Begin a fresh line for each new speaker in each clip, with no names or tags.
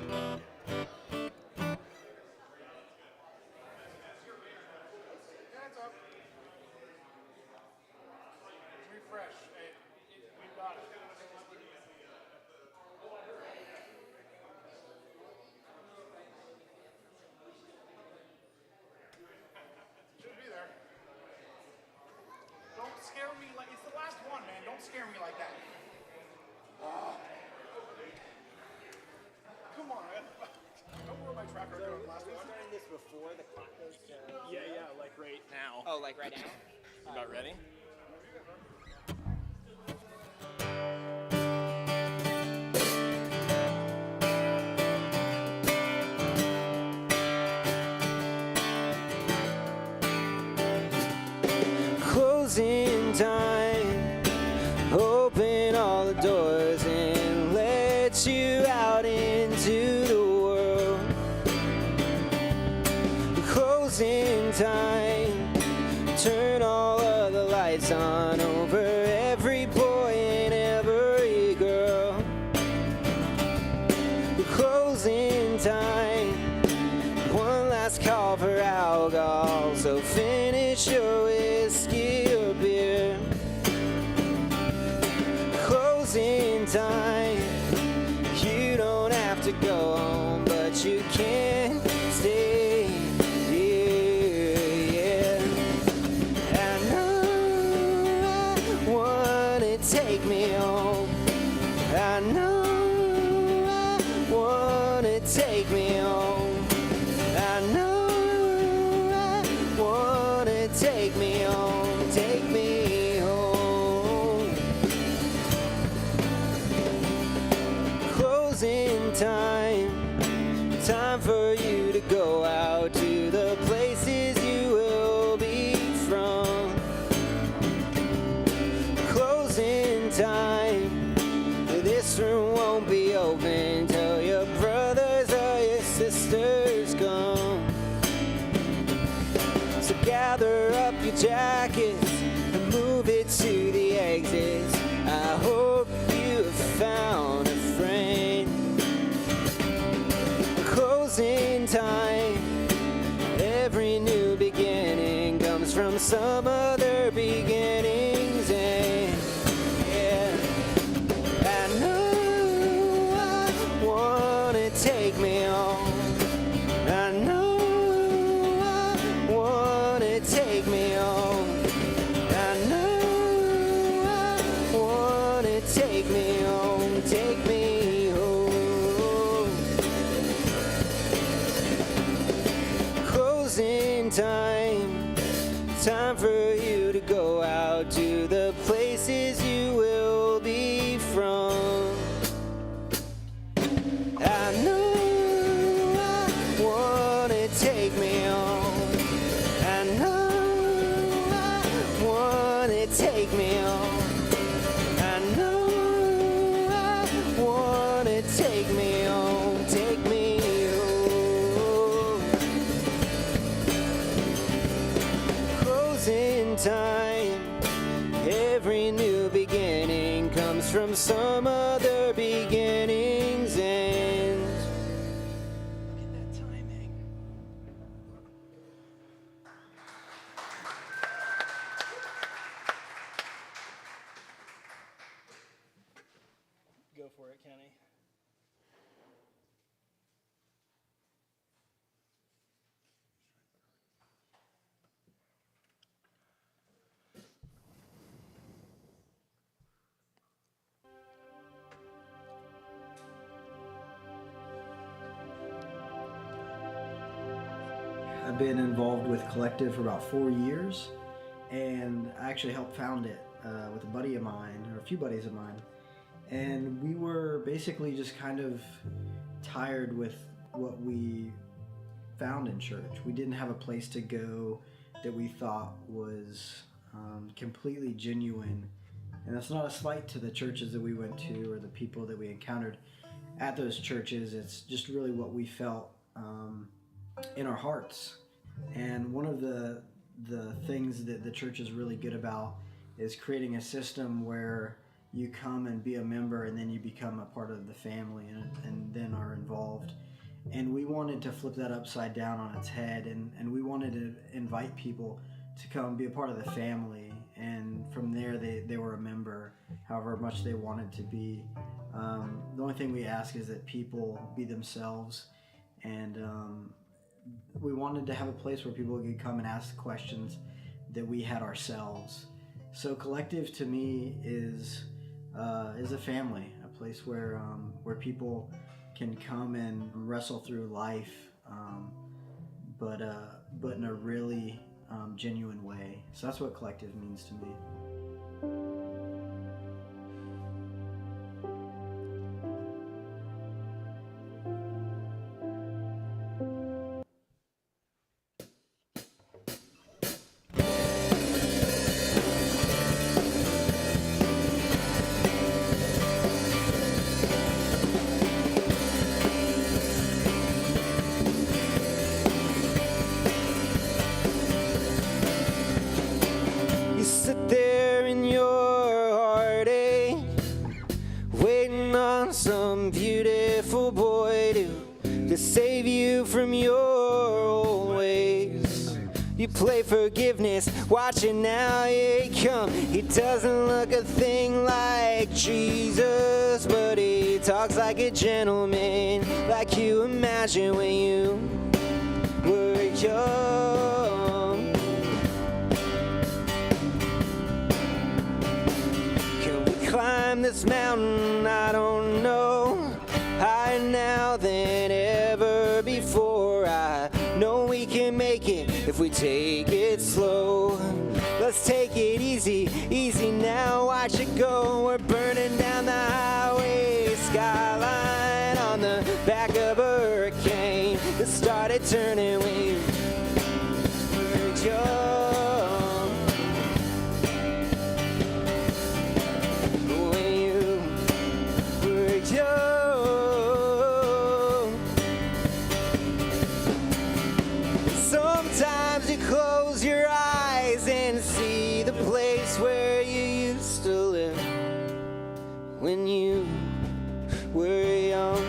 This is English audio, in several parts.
Hands up. Refresh. Hey, we've got it. Should be there. Don't scare me like it's the last one, man. Don't scare me like that. Come on, man. Don't ruin my track record on the last one.
Starting this before the clock goes to...
Yeah, like right now.
Oh, like right now?
You about ready?
Closing time, open all the doors and let you out into the world. Closing time, turn all of the lights on over every boy and every girl. Closing time, one last call for alcohol, so finish your whiskey or beer. Closing time, you don't have to go home, but you can't stay here, yeah. I know I wanna take me home. I know I wanna take me home. I know I wanna take me home, take me home. Closing time, time for you to go out to the places you will be from. Closing time, this room won't be open till your brothers or your sisters come. So gather up your jackets and move it to the exits. I hope you have found a friend. Closing time, every new beginning comes from some other beginning's end. Yeah, I know I wanna take me home. I know I wanna take me home. I know I wanna take me home, take me home. Closing time, time for you to go out to the places you will be from. I know I wanna take me home. I know I wanna take me home. I know I wanna take me home, take me home. Closing time, every new beginning comes from some other beginning's end. Look at that timing.
Go for it, Kenny.
I've been involved with Collective for about 4 years, and I actually helped found it with a buddy of mine, or a few buddies of mine. And we were basically just kind of tired with what we found in church. We didn't have a place to go that we thought was completely genuine. And that's not a slight to the churches that we went to or the people that we encountered at those churches. It's just really what we felt in our hearts. And one of the things that the church is really good about is creating a system where you come and be a member, and then you become a part of the family, and then are involved. And we wanted to flip that upside down on its head, and we wanted to invite people to come be a part of the family, and from there they were a member however much they wanted to be. The only thing we ask is that people be themselves, and we wanted to have a place where people could come and ask questions that we had ourselves. So Collective to me is a family, a place where people can come and wrestle through life, but in a really genuine way. So that's what Collective means to me.
You sit there in your heartache, waiting on some beautiful boy to save you from your old ways. You play forgiveness, watching now he come. He doesn't look a thing like Jesus, but he talks like a gentleman, like you imagine when you were young. Can we climb this mountain? I don't know. Higher now than ever before. I know we can make it if we take it slow. Let's take it easy, easy now, watch it go. We're burning down the highway skyline on the back of a hurricane that started turning when you were young. When you were young. Sometimes you close your eyes and see the place where you used to live when you were young.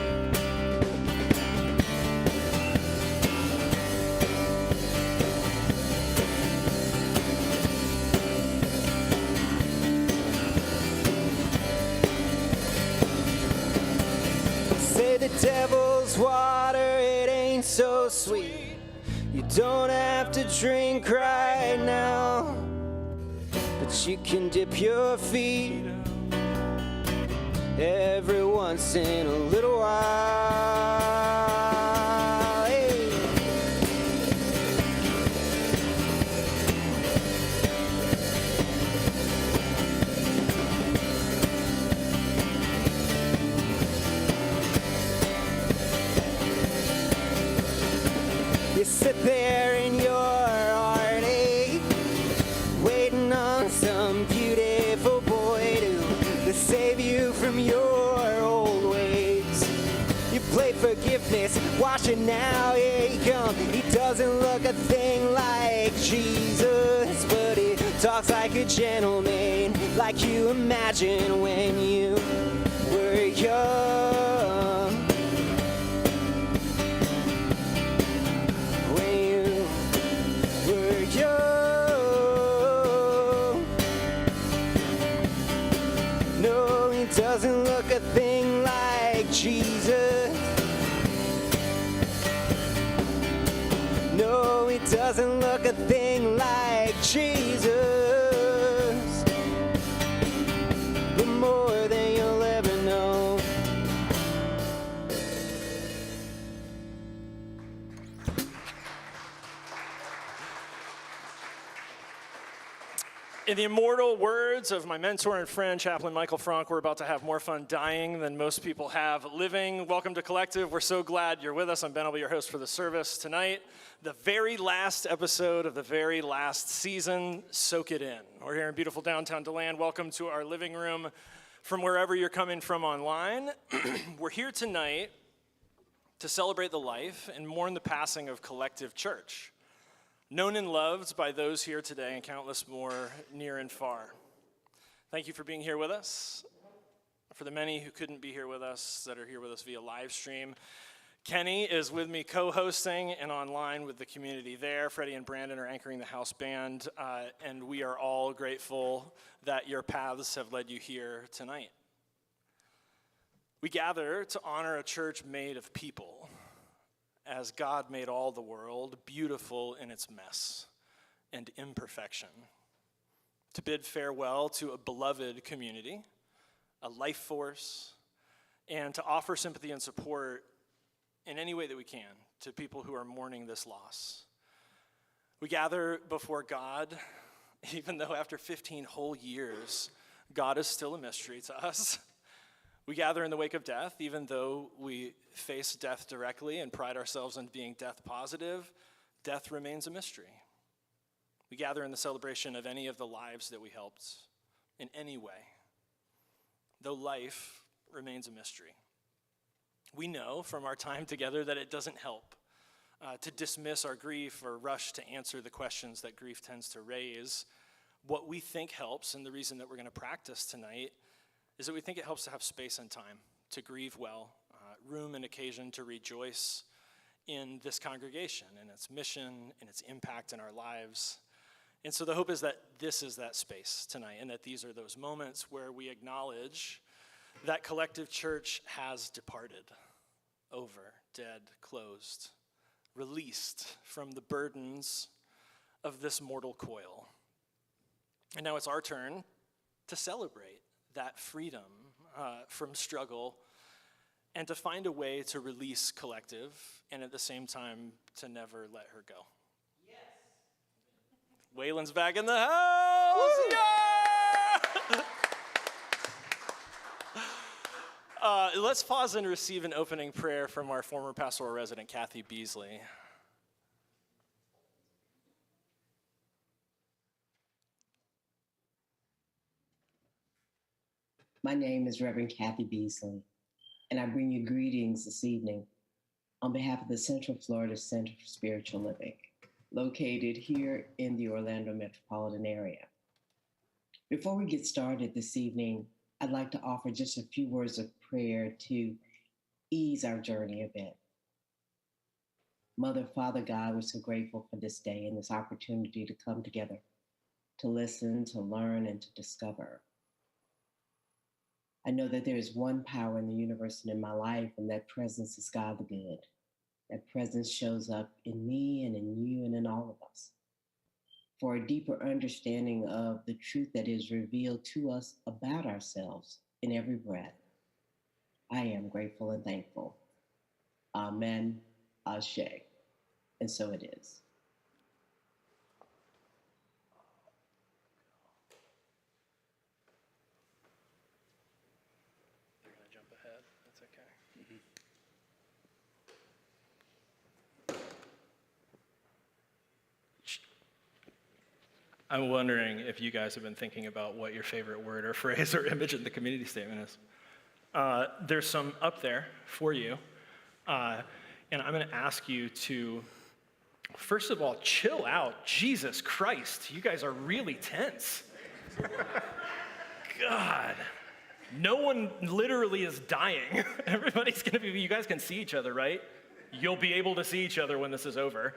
Say the devil's water, it ain't so sweet. You don't have to drink right now, but you can dip your feet every once in a little while. Hey. You sit there in your heartache, waiting on some beautiful boy to save you from your old ways. You play forgiveness, watching now he come. He doesn't look a thing like Jesus, but he talks like a gentleman, like you imagine when you were young. No, he doesn't look a thing like Jesus. No, he doesn't look a thing like Jesus. But more than you'll ever know.
In the immortal words of my mentor and friend, Chaplain Michael Frank, we're about to have more fun dying than most people have living. Welcome to Collective. We're so glad you're with us. I'm Ben, I'll be your host for the service tonight. The very last episode of the very last season. Soak it in. We're here in beautiful downtown DeLand. Welcome to our living room from wherever you're coming from online. We're here tonight to celebrate the life and mourn the passing of Collective Church, known and loved by those here today and countless more near and far. Thank you for being here with us. For the many who couldn't be here with us, that are here with us via live stream, Kenny is with me co-hosting and online with the community there. Freddie and Brandon are anchoring the house band, and we are all grateful that your paths have led you here tonight. We gather to honor a church made of people, as God made all the world, beautiful in its mess and imperfection. To bid farewell to a beloved community, a life force, and to offer sympathy and support in any way that we can to people who are mourning this loss. We gather before God, even though after 15 whole years, God is still a mystery to us. We gather in the wake of death, even though we face death directly and pride ourselves on being death positive, death remains a mystery. We gather in the celebration of any of the lives that we helped in any way, though life remains a mystery. We know from our time together that it doesn't help to dismiss our grief or rush to answer the questions that grief tends to raise. What we think helps, and the reason that we're going to practice tonight, is that we think it helps to have space and time to grieve well, room and occasion to rejoice in this congregation and its mission and its impact in our lives. And so the hope is that this is that space tonight, and that these are those moments where we acknowledge that Collective Church has departed, over, dead, closed, released from the burdens of this mortal coil. And now it's our turn to celebrate that freedom from struggle and to find a way to release Collective and at the same time to never let her go. Yes. Waylon's back in the house. Yeah! Let's pause and receive an opening prayer from our former pastoral resident, Kathy Beasley.
My name is Reverend Kathy Beasley, and I bring you greetings this evening on behalf of the Central Florida Center for Spiritual Living, located here in the Orlando metropolitan area. Before we get started this evening, I'd like to offer just a few words of prayer to ease our journey a bit. Mother, Father, God, we're so grateful for this day and this opportunity to come together, to listen, to learn, and to discover. I know that there is one power in the universe and in my life, and that presence is God the Good. That presence shows up in me and in you and in all of us. For a deeper understanding of the truth that is revealed to us about ourselves in every breath, I am grateful and thankful. Amen, Ashe. And so it is.
You're going to jump ahead. That's okay. I'm wondering if you guys have been thinking about what your favorite word or phrase or image in the community statement is. There's some up there for you. And I'm going to ask you to, first of all, chill out. Jesus Christ, you guys are really tense. God. No one literally is dying. Everybody's going to be, you guys can see each other, right? You'll be able to see each other when this is over.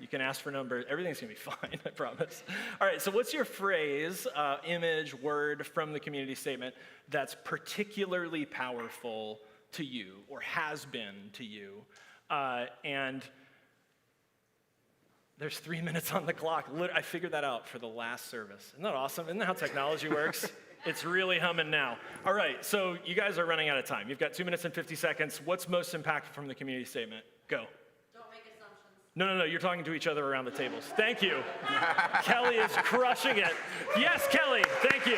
You can ask for numbers. Everything's going to be fine, I promise. All right, so what's your phrase, image, word from the community statement that's particularly powerful to you or has been to you? And there's 3 minutes on the clock. I figured that out for the last service. Isn't that awesome? Isn't that how technology works? It's really humming now. All right, so you guys are running out of time. You've got 2 minutes and 50 seconds. What's most impactful from the community statement? Go. No, you're talking to each other around the tables. Thank you. Kelly is crushing it. Yes, Kelly, thank you.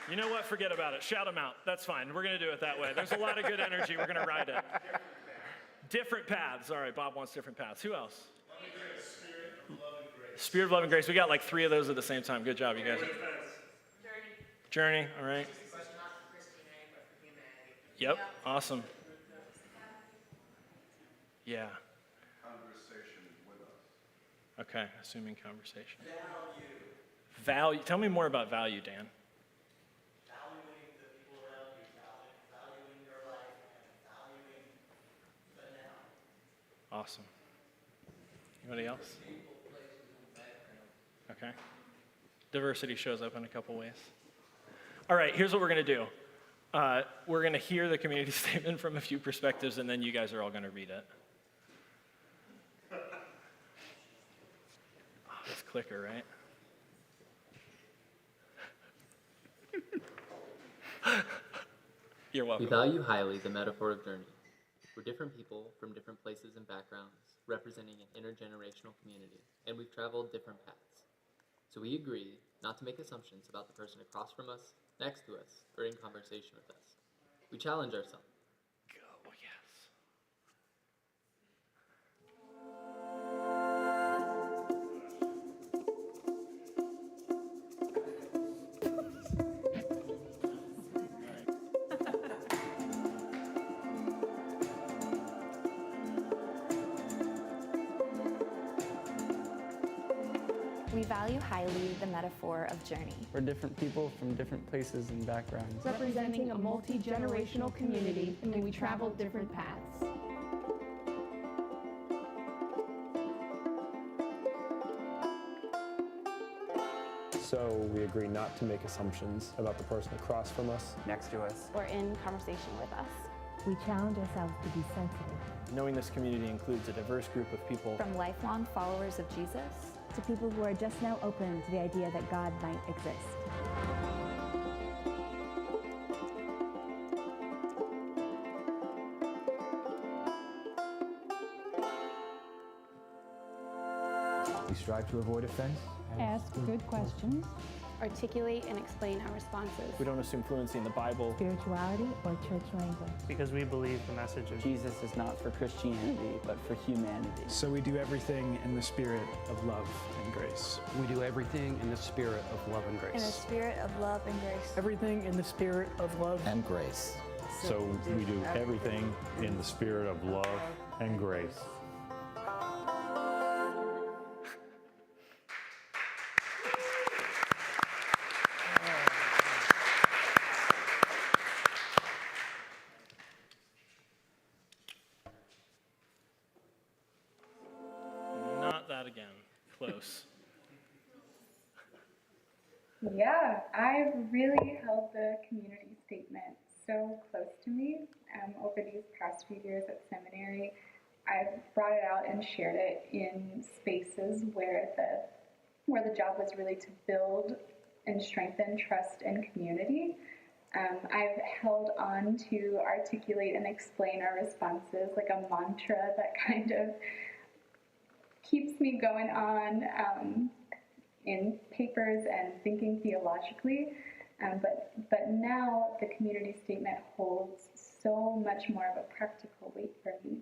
You know what? Forget about it. Shout them out. That's fine. We're going to do it that way. There's a lot of good energy. We're going to ride it. Different paths. All right, Bob wants different paths. Who else? Spirit of love and grace. We got like 3 of those at the same time. Good job, you guys. Journey, all right. Yep, awesome. Yeah.
Conversation with us.
Okay, assuming conversation. Value. Tell me more about value, Dan.
Valuing the people around you, valuing your life, and valuing the now.
Awesome. Anybody else? Okay. Diversity shows up in a couple ways. All right, here's what we're going to do. We're going to hear the community statement from a few perspectives, and then you guys are all going to read it. Oh, this clicker, right? You're welcome.
We value highly the metaphor of journey. We're different people from different places and backgrounds, representing an intergenerational community, and we've traveled different paths. So we agree not to make assumptions about the person across from us, next to us, or in conversation with us. We challenge ourselves.
Go, yes.
We value highly the metaphor of journey.
We're different people from different places and backgrounds.
Representing a multi-generational community, and we travel different paths.
So we agree not to make assumptions about the person across from us,
Next to us.
Or in conversation with us.
We challenge ourselves to be sensitive.
Knowing this community includes a diverse group of people
From lifelong followers of Jesus
To people who are just now open to the idea that God might exist.
we strive to avoid offense.
Ask good questions.
articulate and explain our responses.
We don't assume fluency in the Bible.
Spirituality or church language.
Because we believe the message of
Jesus is not for Christianity, but for humanity.
So we do everything in the spirit of love and grace.
We do everything in the spirit of love and grace.
In a spirit of love and grace.
Everything in the spirit of love
and grace.
So we do everything in the spirit of love and grace.
Not that again. Close.
Yeah, I've really held the community statement so close to me over these past few years at seminary. I've brought it out and shared it in spaces where the job was really to build and strengthen trust and community. I've held on to articulate and explain our responses like a mantra that kind of keeps me going on in papers and thinking theologically. But now the community statement holds so much more of a practical weight for me.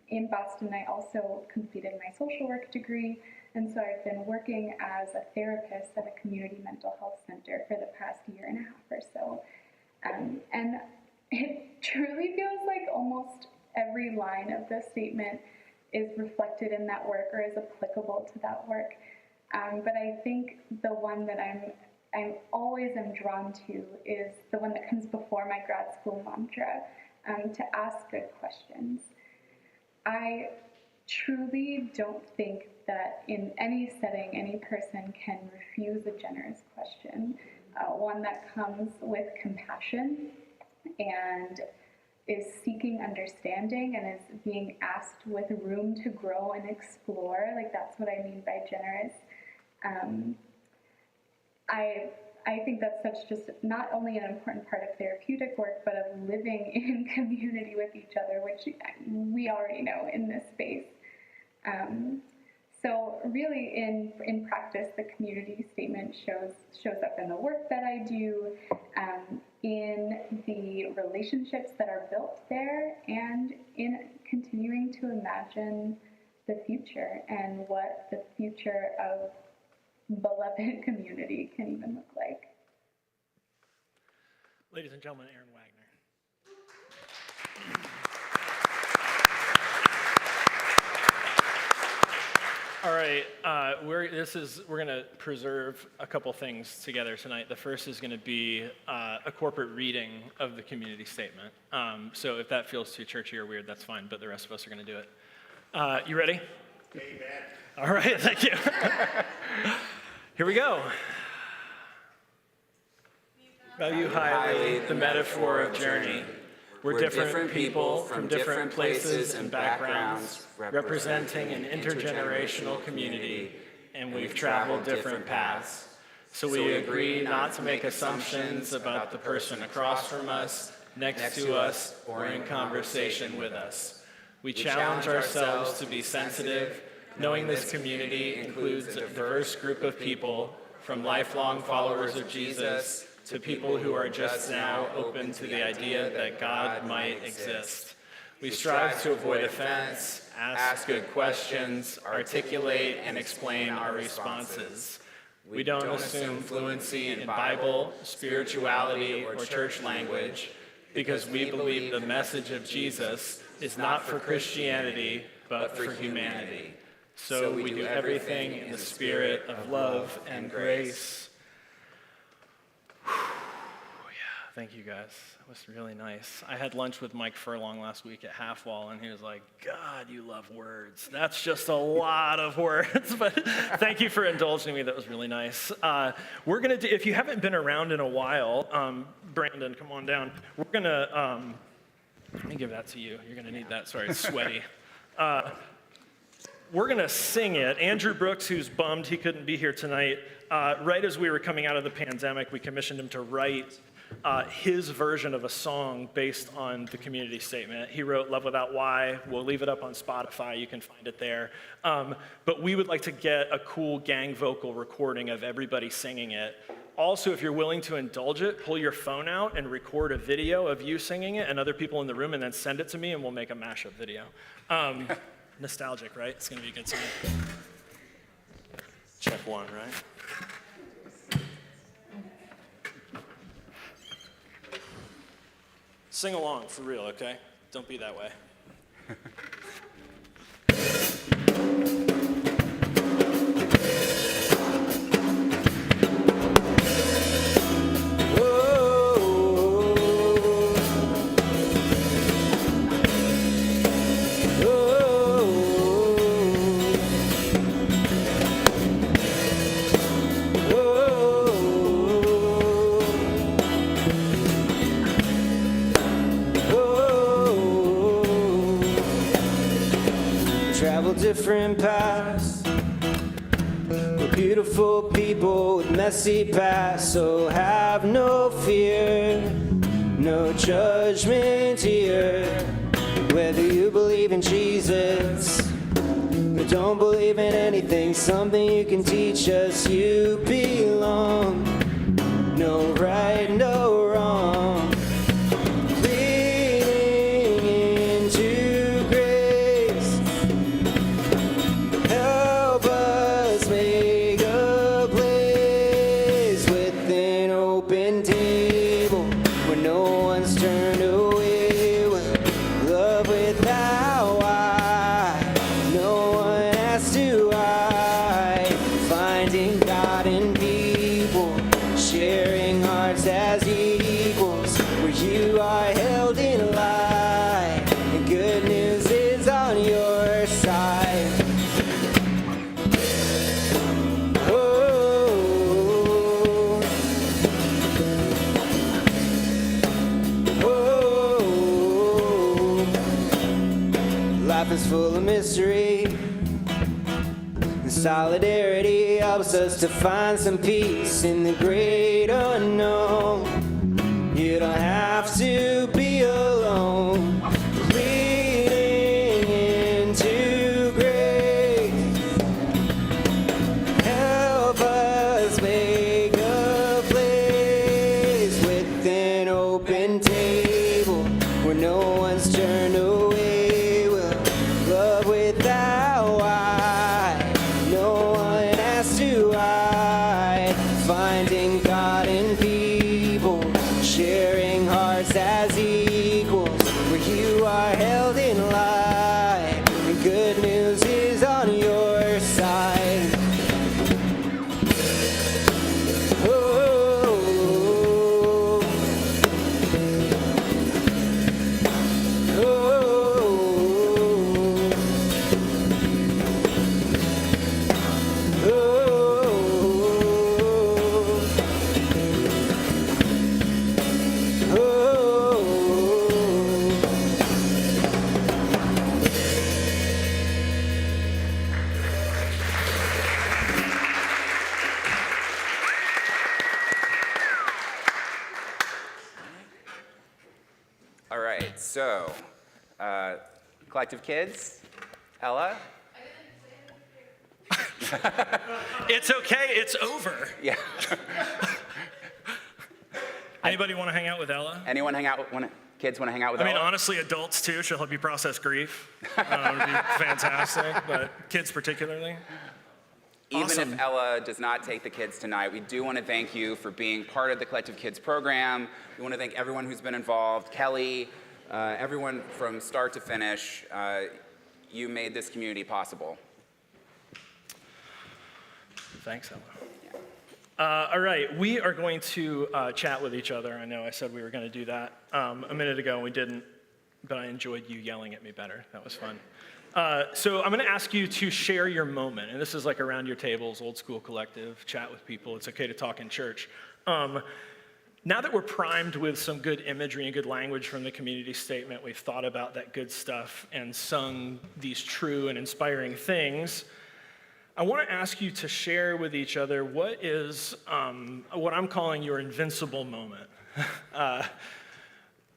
In Boston, I also completed my social work degree, and so I've been working as a therapist at a community mental health center for the past year and a half or so. And it truly feels like almost every line of the statement is reflected in that work or is applicable to that work. But I think the one that I always am drawn to is the one that comes before my grad school mantra, to ask good questions. I truly don't think that in any setting, any person can refuse a generous question, one that comes with compassion and is seeking understanding and is being asked with room to grow and explore. Like, that's what I mean by generous. I think that's such just not only an important part of therapeutic work, but of living in community with each other, which we already know in this space. So really in practice, the community statement shows up in the work that I do, in the relationships that are built there, and in continuing to imagine the future and what the future of beloved community can even look like.
Ladies and gentlemen, Aaron Wagner. All right, we're going to preserve a couple things together tonight. The first is going to be a corporate reading of the community statement. So if that feels too churchy or weird, that's fine, but the rest of us are going to do it. You ready?
Amen.
All right, thank you. Here we go. Value highly the metaphor of journey. We're different people from different places and backgrounds, representing an intergenerational community, and we've traveled different paths. So we agree not to make assumptions about the person across from us, next to us, or in conversation with us. We challenge ourselves to be sensitive, knowing this community includes a diverse group of people, from lifelong followers of Jesus to people who are just now open to the idea that God might exist. We strive to avoid offense, ask good questions, articulate and explain our responses. We don't assume fluency in Bible, spirituality, or church language because we believe the message of Jesus is not for Christianity, but for humanity. So we do everything in the spirit of love and grace. Thank you guys. That was really nice. I had lunch with Mike Furlong last week at Half Wall, and he was like, God, you love words. That's just a lot of words. But thank you for indulging me. That was really nice. We're going to do, if you haven't been around in a while, Brandon, come on down. We're going to, let me give that to you. You're going to need that. Sorry, it's sweaty. We're going to sing it. Andrew Brooks, who's bummed he couldn't be here tonight, right as we were coming out of the pandemic, we commissioned him to write his version of a song based on the community statement. He wrote Love Without Why. We'll leave it up on Spotify. You can find it there. But we would like to get a cool gang vocal recording of everybody singing it. Also, if you're willing to indulge it, pull your phone out and record a video of you singing it and other people in the room, and then send it to me, and we'll make a mashup video. Nostalgic, right? It's going to be a good song. Check one, right? Sing along, for real, okay? Don't be that way. Different paths. We're beautiful people with messy pasts, so have no fear, no judgment here. Whether you believe in Jesus or don't believe in anything, something you can teach us. You belong, no right, no wrong. Full of mystery and solidarity helps us to find some peace in the great unknown. You don't have to be alone. Leading into grace, help us make a place with an open table where no one's turned away. As equals, where you are held in light, and good news is on your side.
All right, so Collective Kids, Ella.
It's okay, it's over.
Yeah.
Anybody want to hang out with Ella?
Anyone hang out with kids want to hang out with
I mean,
Ella?
honestly, adults too. She'll help you process grief. It would be fantastic, but kids particularly.
Even
Awesome.
if Ella does not take the kids tonight, we do want to thank you for being part of the Collective Kids program. We want to thank everyone who's been involved, Kelly, everyone from start to finish. You made this community possible.
Thanks, Ella. All right, we are going to chat with each other. I know I said we were going to do that a minute ago, and we didn't, but I enjoyed you yelling at me better. That was fun. So I'm going to ask you to share your moment, and this is like around your tables, old school collective, chat with people. It's okay to talk in church. Now that we're primed with some good imagery and good language from the community statement, we've thought about that good stuff and sung these true and inspiring things, I want to ask you to share with each other what is what I'm calling your invincible moment.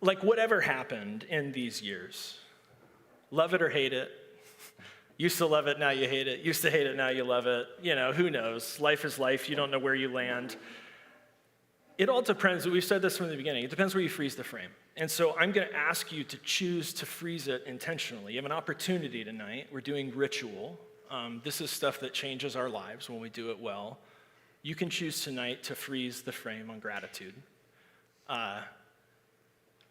Like whatever happened in these years. Love it or hate it. Used to love it, now you hate it. Used to hate it, now you love it. You know, who knows? Life is life. You don't know where you land. It all depends. We've said this from the beginning. It depends where you freeze the frame. And so I'm going to ask you to choose to freeze it intentionally. You have an opportunity tonight. We're doing ritual. This is stuff that changes our lives when we do it well. You can choose tonight to freeze the frame on gratitude. Let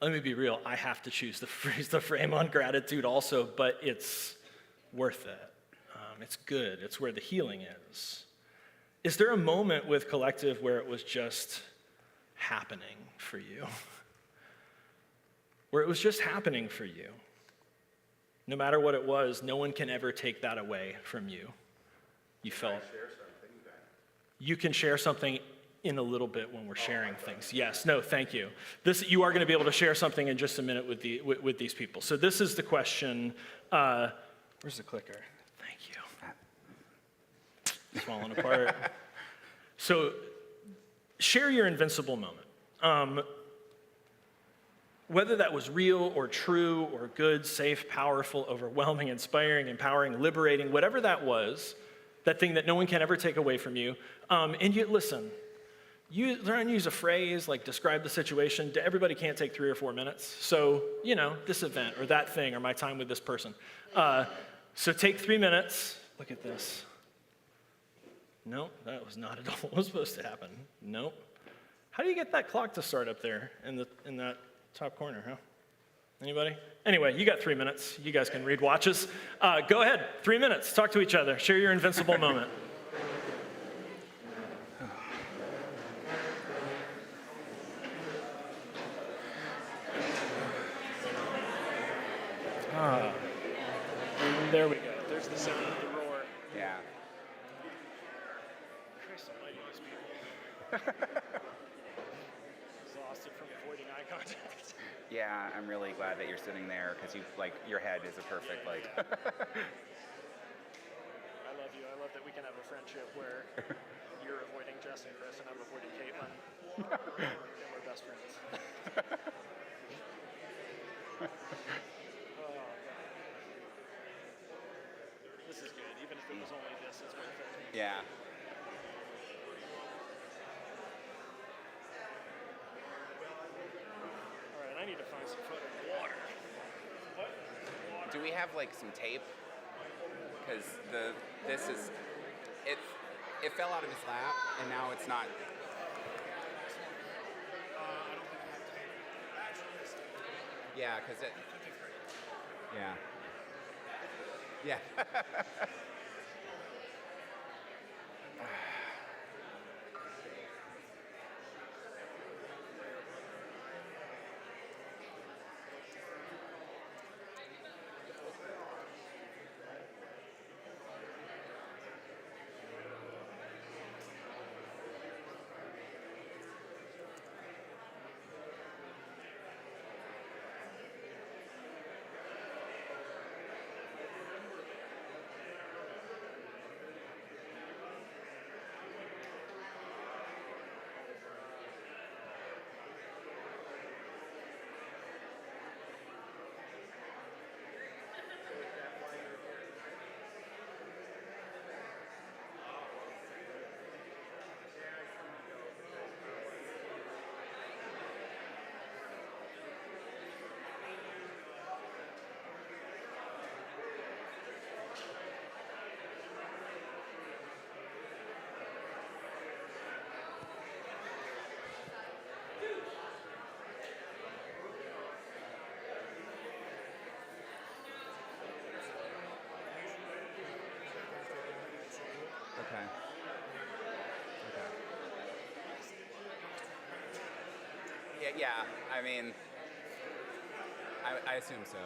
me be real. I have to choose to freeze the frame on gratitude also, but it's worth it. It's good. It's where the healing is. Is there a moment with Collective where it was just happening for you? Where it was just happening for you? No matter what it was, no one can ever take that away from you. You felt. You can share something in a little bit when we're sharing things. Yes, no, thank you. You are going to be able to share something in just a minute with these people. So this is the question. Where's the clicker? Thank you. It's falling apart. So share your invincible moment. Whether that was real or true or good, safe, powerful, overwhelming, inspiring, empowering, liberating, whatever that was, that thing that no one can ever take away from you. And you listen, you learn to use a phrase like describe the situation. Everybody can't take 3 or 4 minutes. So, you know, this event or that thing or my time with this person. So take 3 minutes. Look at this. Nope, that was not at all what was supposed to happen. Nope. How do you get that clock to start up there in that top corner, huh? Anybody? Anyway, you got 3 minutes. You guys can read watches. Go ahead, 3 minutes. Talk to each other. Share your invincible moment. There we go. There's the sound of the roar.
Yeah.
Christ almighty, these people. Exhausted from avoiding eye contact.
Yeah, I'm really glad that you're sitting there because your head is a perfect
I love you. I love that we can have a friendship where you're avoiding Jess and Chris and I'm avoiding Caitlin. And we're best friends. This is good. Even if it was only this, it's worth it.
Yeah.
All right, I need to find some fucking water. What? Water.
Do we have some tape? Because it fell out of his lap and now it's not. Yeah, because it. Yeah. Yeah. Yeah, I mean, I assume so.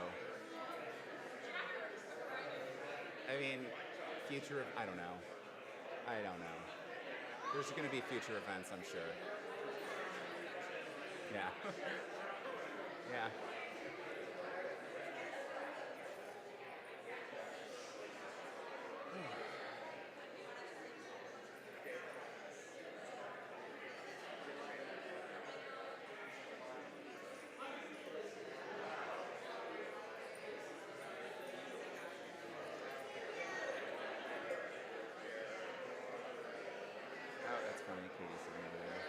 I mean, I don't know. There's going to be future events, I'm sure. Yeah. Yeah. Oh, that's funny, Katie's sitting over there.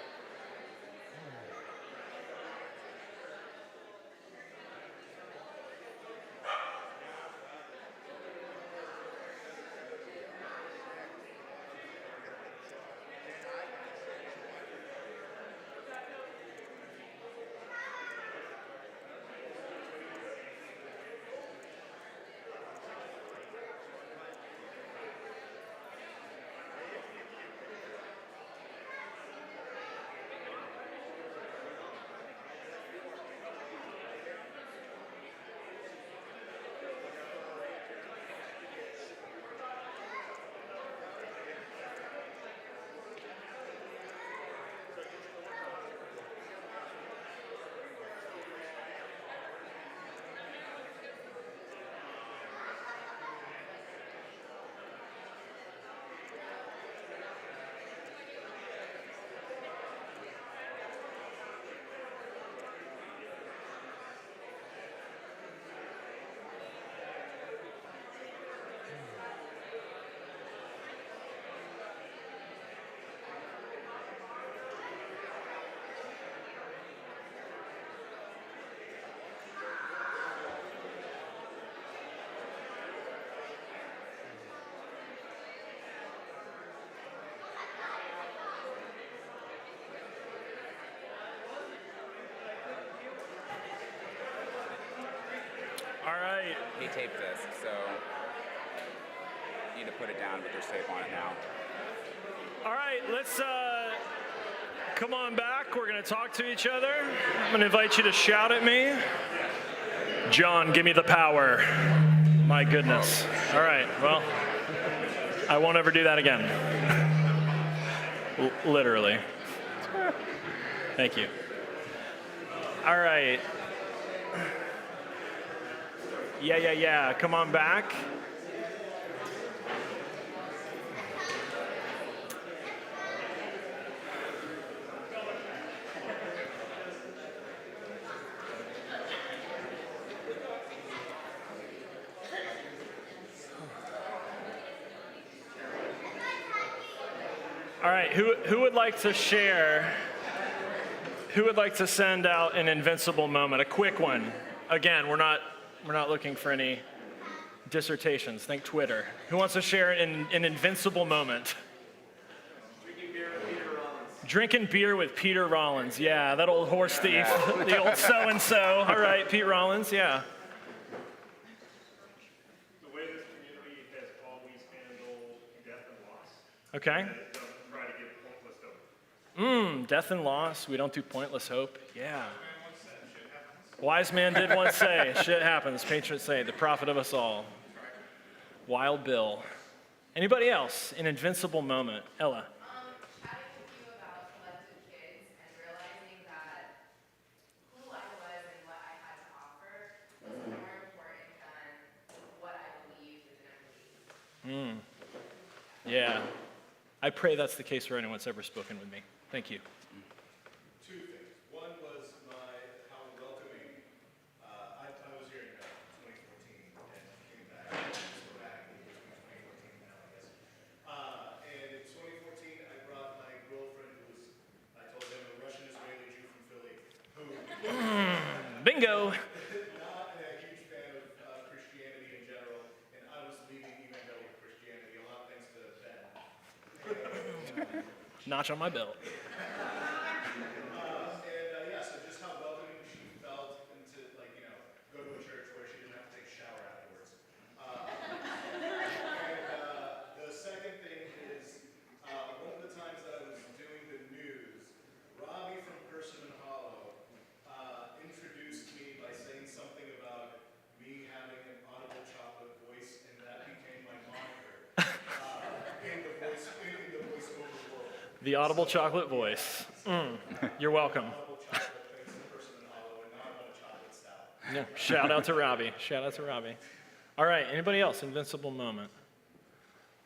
All right.
He taped this, so you need to put it down, but there's tape on it now.
All right, let's come on back. We're going to talk to each other. I'm going to invite you to shout at me. John, give me the power. My goodness. All right, well, I won't ever do that again. Literally. Thank you. All right. Yeah. Come on back. All right, who would like to share? Who would like to send out an invincible moment, a quick one? Again, we're not looking for any dissertations. Think Twitter. Who wants to share an invincible moment? Drinking beer with Peter Rollins. Yeah, that old horse thief, the old so-and-so. All right, Pete Rollins, yeah.
The way this community has always handled death and loss.
Okay.
And it doesn't try to give pointless hope.
Death and loss. We don't do pointless hope. Yeah. Wise man did once say, shit happens, patriots say, the prophet of us all. Wild Bill. Anybody else? An invincible moment. Ella.
Chatting with you about Collective Kids and realizing that who I was and what I had to offer was more important than what I believed or didn't believe.
Yeah. I pray that's the case for anyone that's ever spoken with me. Thank you.
Two things. One was how welcoming. I was here in 2014 and came back sporadically between 2014 and now, I guess. And in 2014, I brought my girlfriend, I told them, a Russian-Israeli Jew from Philly, who
Bingo.
not a huge fan of Christianity in general, and I was leaving evangelical Christianity a lot thanks to Ben.
Notch on my belt.
So just how welcoming she felt into, go to a church where she didn't have to take a shower afterwards. The second thing is, one of the times that I was doing the news, Robbie from Persimmon Hollow
The audible chocolate voice. You're welcome. Yeah. Shout out to Robbie. Shout out to Robbie. All right, anybody else? Invincible moment.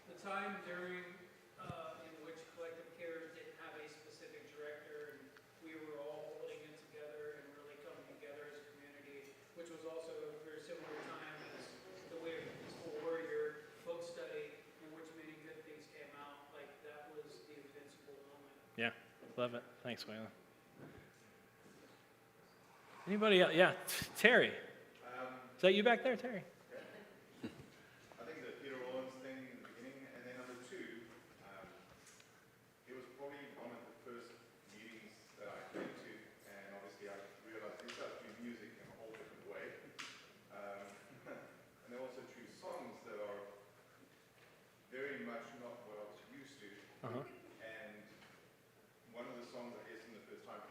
The time during in which Collective Cares didn't have a specific director, and we were all holding it together and really coming together as a community, which was also a very similar time as the way of Peaceful Warrior book study, in which many good things came out. Like, that was the invincible moment.
Yeah, love it. Thanks, Waylon. Anybody else? Yeah, Terry. Is that you back there, Terry?
I think the Peter Owens thing in the beginning, and then number two, it was probably one of the first meetings that I came to, and obviously I realized these guys do music in a whole different way. And they also choose songs that are very much not what I was used to. And one of the songs, I guess, in the first time,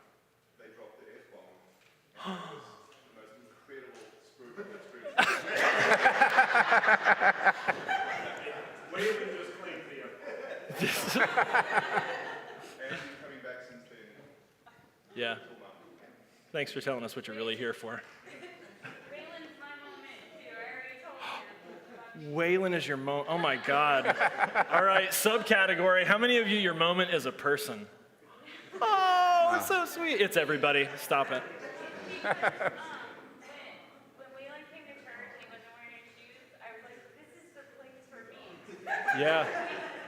they dropped the F-bomb. And it was the most incredible spiritual experience. Waylon just claimed Theo. And he's coming back since then.
Yeah. Thanks for telling us what you're really here for.
Waylon's my moment, too. I already told you.
Waylon is your moment. Oh my God. All right, subcategory. How many of you, your moment is a person? Oh, it's so sweet. It's everybody. Stop it.
When Waylon came to church and he wasn't wearing his shoes, I was like, this is the place for me.
Yeah.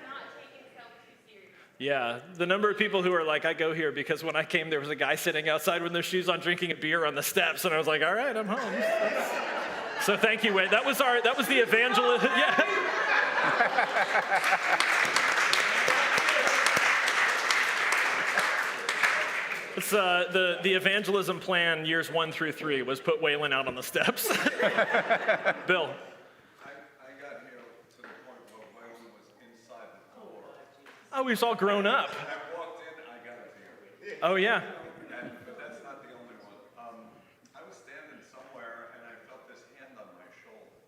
Not take himself too serious.
Yeah, the number of people who are like, I go here because when I came, there was a guy sitting outside with no shoes on drinking a beer on the steps, and I was like, all right, I'm home. So thank you, Wade. That was the evangelist. Yeah. It's the evangelism plan years 1 through 3 was put Waylon out on the steps. Bill.
I got here to the point where Waylon was inside the door.
Oh, we've all grown up.
I walked in, I got it here.
Oh, yeah.
But that's not the only one. I was standing somewhere and I felt this hand on my shoulder.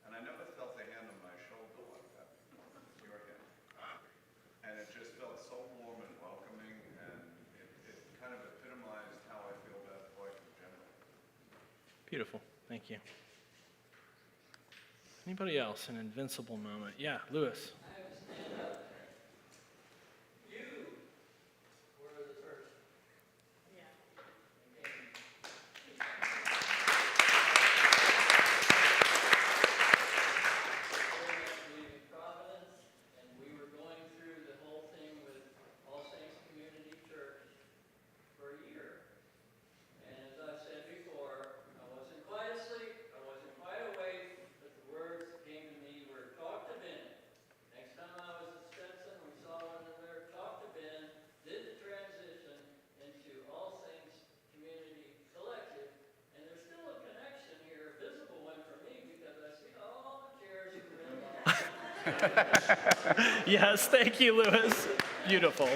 And I never felt a hand on my shoulder like that. Your hand. And it just felt so warm and welcoming, and it kind of epitomized how I feel about life in general.
Beautiful. Thank you. Anybody else? An invincible moment? Yeah, Lewis. Yes, thank you, Lewis. Beautiful.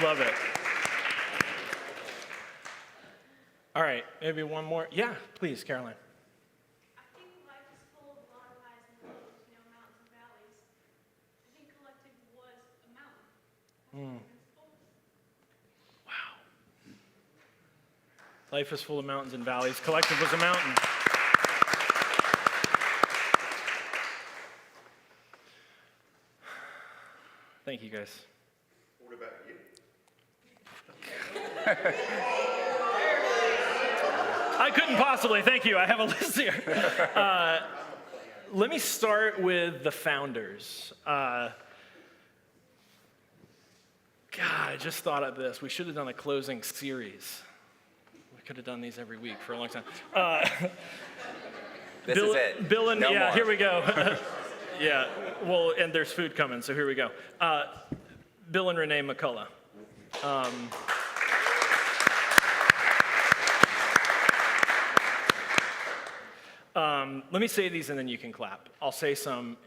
Love it. All right, maybe one more. Yeah, please, Caroline.
I think life is full of a lot of highs and lows, mountains and valleys. I think Collective was a mountain.
Wow. Life is full of mountains and valleys. Collective was a mountain. Thank you, guys.
What about you?
I couldn't possibly. Thank you. I have a list here. Let me start with the founders. God, I just thought of this. We should have done a closing series. We could have done these every week for a long time.
This is it.
Bill and
No
yeah,
more.
here we go. Yeah, well, and there's food coming, so here we go. Bill and Renee McCullough. Let me say these and then you can clap. I'll say some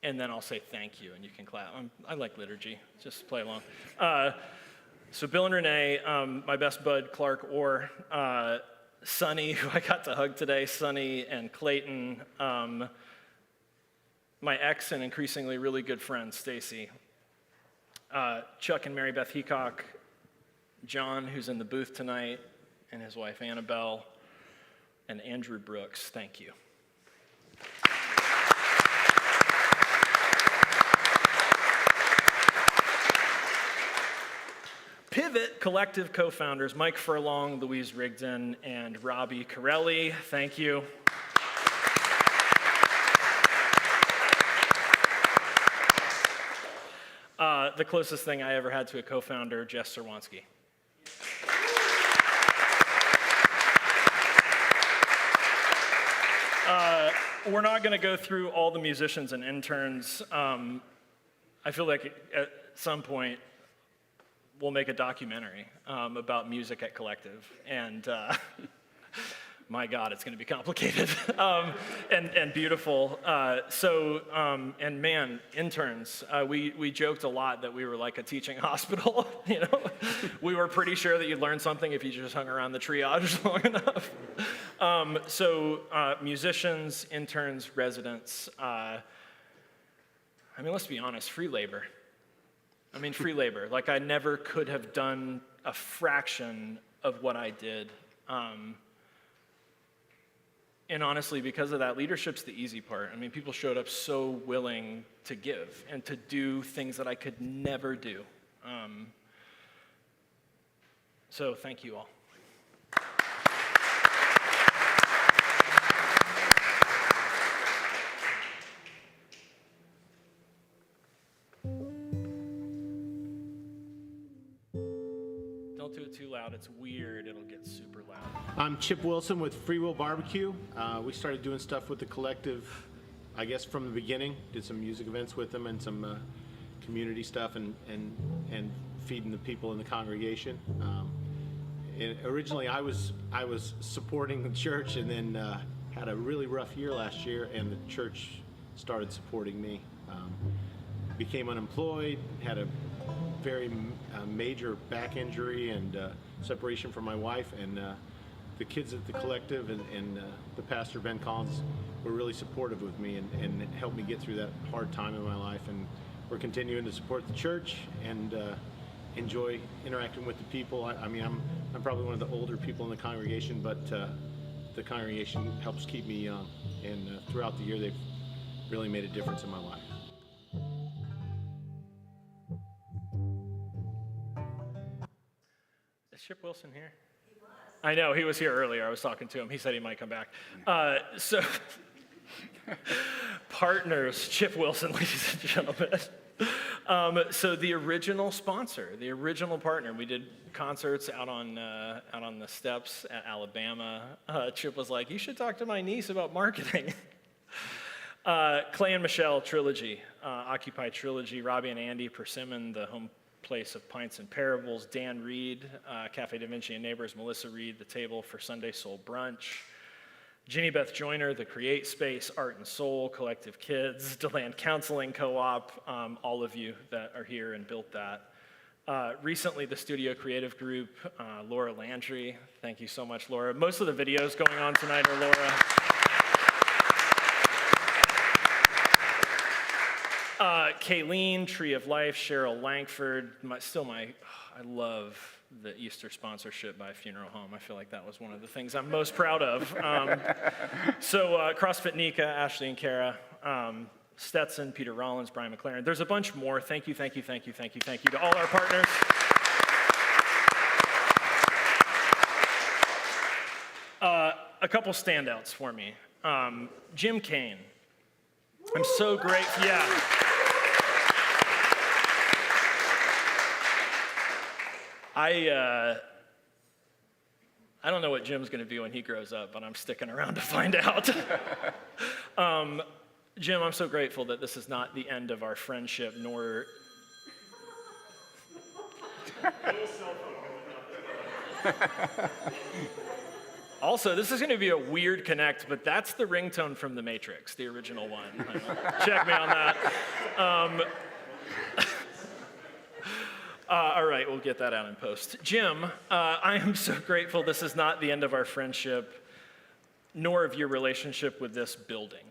and then I'll say thank you and you can clap. I like liturgy, just play along. So Bill and Renee, my best bud, Clark Orr, Sonny, who I got to hug today, Sonny and Clayton, my ex and increasingly really good friend, Stacy. Chuck and Mary Beth Heacock, John, who's in the booth tonight, and his wife Annabelle, and Andrew Brooks, thank you. Pivot Collective co-founders Mike Furlong, Louise Rigdon, and Robbie Corelli, thank you. The closest thing I ever had to a co-founder, Jess Serwanski. We're not going to go through all the musicians and interns. I feel like at some point we'll make a documentary about music at Collective, and my God, it's going to be complicated and beautiful. And man, interns, we joked a lot that we were like a teaching hospital. You know, we were pretty sure that you'd learn something if you just hung around the triage long enough. Musicians, interns, residents. I mean, let's be honest, free labor. Free labor. Like, I never could have done a fraction of what I did. And honestly, because of that, leadership's the easy part. I mean, people showed up so willing to give and to do things that I could never do. So thank you all. Don't do it too loud. It's weird. It'll get super loud.
I'm Chip Wilson with Free Will Barbecue. We started doing stuff with the Collective, I guess, from the beginning. Did some music events with them and some community stuff and feeding the people in the congregation. Originally, I was supporting the church, and then had a really rough year last year, and the church started supporting me. Became unemployed, had a very major back injury and separation from my wife, and the kids at the Collective and the pastor, Ben Collins, were really supportive with me and helped me get through that hard time in my life. And we're continuing to support the church and enjoy interacting with the people. I'm probably one of the older people in the congregation, but the congregation helps keep me young. And throughout the year, they've really made a difference in my life.
Is Chip Wilson here? He was. I know, he was here earlier. I was talking to him. He said he might come back. Partners, Chip Wilson, ladies and gentlemen. So the original sponsor, the original partner, we did concerts out on the steps at Alabama. Chip was like, you should talk to my niece about marketing. Clay and Michelle Trilogy, Occupy Trilogy, Robbie and Andy Persimmon, the home place of Pints and Parables, Dan Reed, Cafe Da Vinci and Neighbors, Melissa Reed, The Table for Sunday Soul Brunch, Ginny Beth Joyner, The Create Space, Art and Soul, Collective Kids, DeLand Counseling Co-op, all of you that are here and built that. Recently, the Studio Creative Group, Laura Landry, thank you so much, Laura. Most of the videos going on tonight are Laura. Kayleen, Tree of Life, Cheryl Langford, I love the Easter sponsorship by Funeral Home. I feel like that was one of the things I'm most proud of. CrossFit Nika, Ashley and Kara, Stetson, Peter Rollins, Brian McLaren. There's a bunch more. Thank you to all our partners. A couple standouts for me. Jim Kane. I'm so grateful. Yeah. I don't know what Jim's going to be when he grows up, but I'm sticking around to find out. Jim, I'm so grateful that this is not the end of our friendship, nor... Also, this is going to be a weird connect, but that's the ringtone from The Matrix, the original one. Check me on that. All right, we'll get that out in post. Jim, I am so grateful this is not the end of our friendship, nor of your relationship with this building.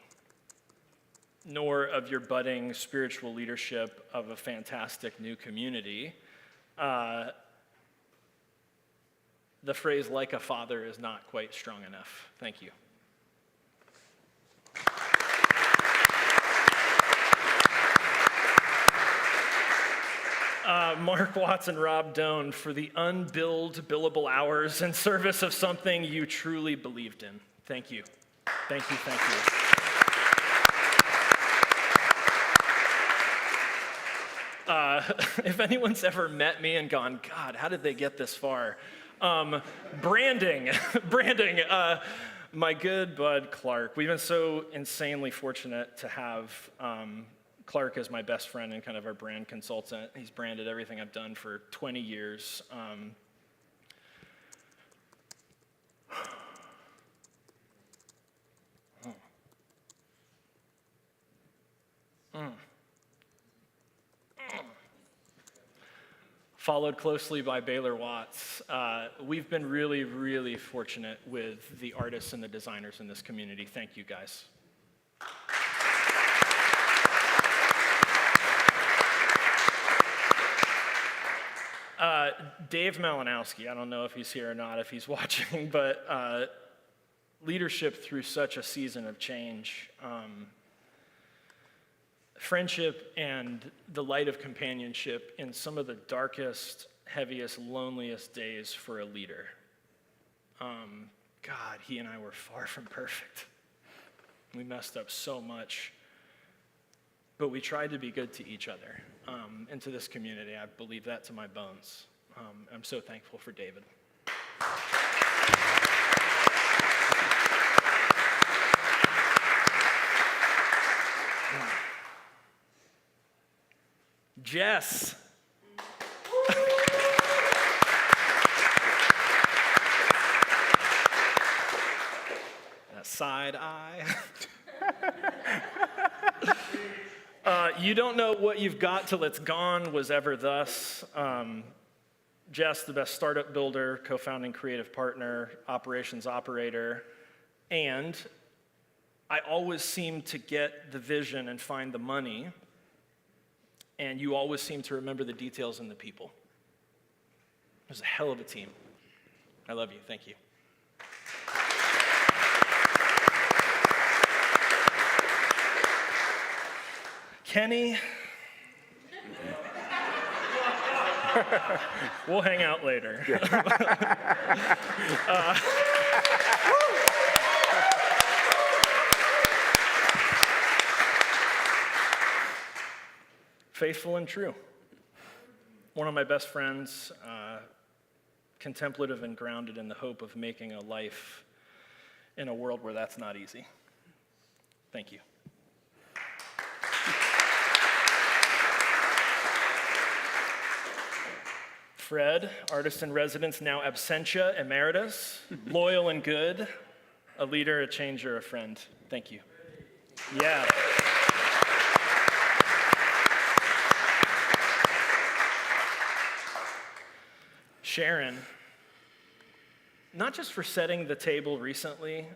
nor of your budding spiritual leadership of a fantastic new community, the phrase "like a father" is not quite strong enough. Thank you. Mark Watts and Rob Doan, for the unbilled billable hours in service of something you truly believed in. Thank you. Thank you, thank you. If anyone's ever met me and gone, God, how did they get this far? Branding, my good bud Clark. We've been so insanely fortunate to have Clark as my best friend and kind of our brand consultant. He's branded everything I've done for 20 years. Followed closely by Baylor Watts. We've been really, really fortunate with the artists and the designers in this community. Thank you, guys. Dave Malinowski, I don't know if he's here or not, if he's watching, but leadership through such a season of change. Friendship and the light of companionship in some of the darkest, heaviest, loneliest days for a leader. God, he and I were far from perfect. We messed up so much, but we tried to be good to each other and to this community. I believe that to my bones. I'm so thankful for David. Jess. That side eye. You don't know what you've got till it's gone was ever thus. Jess, the best startup builder, co-founding creative partner, operations operator, and I always seem to get the vision and find the money, and you always seem to remember the details and the people. It was a hell of a team. I love you. Thank you. Kenny. We'll hang out later. Faithful and true. One of my best friends, contemplative and grounded in the hope of making a life in a world where that's not easy. Thank you. Fred, artist in residence, now absentia emeritus, loyal and good, a leader, a changer, a friend. Thank you. Yeah. Sharon, not just for setting the table recently,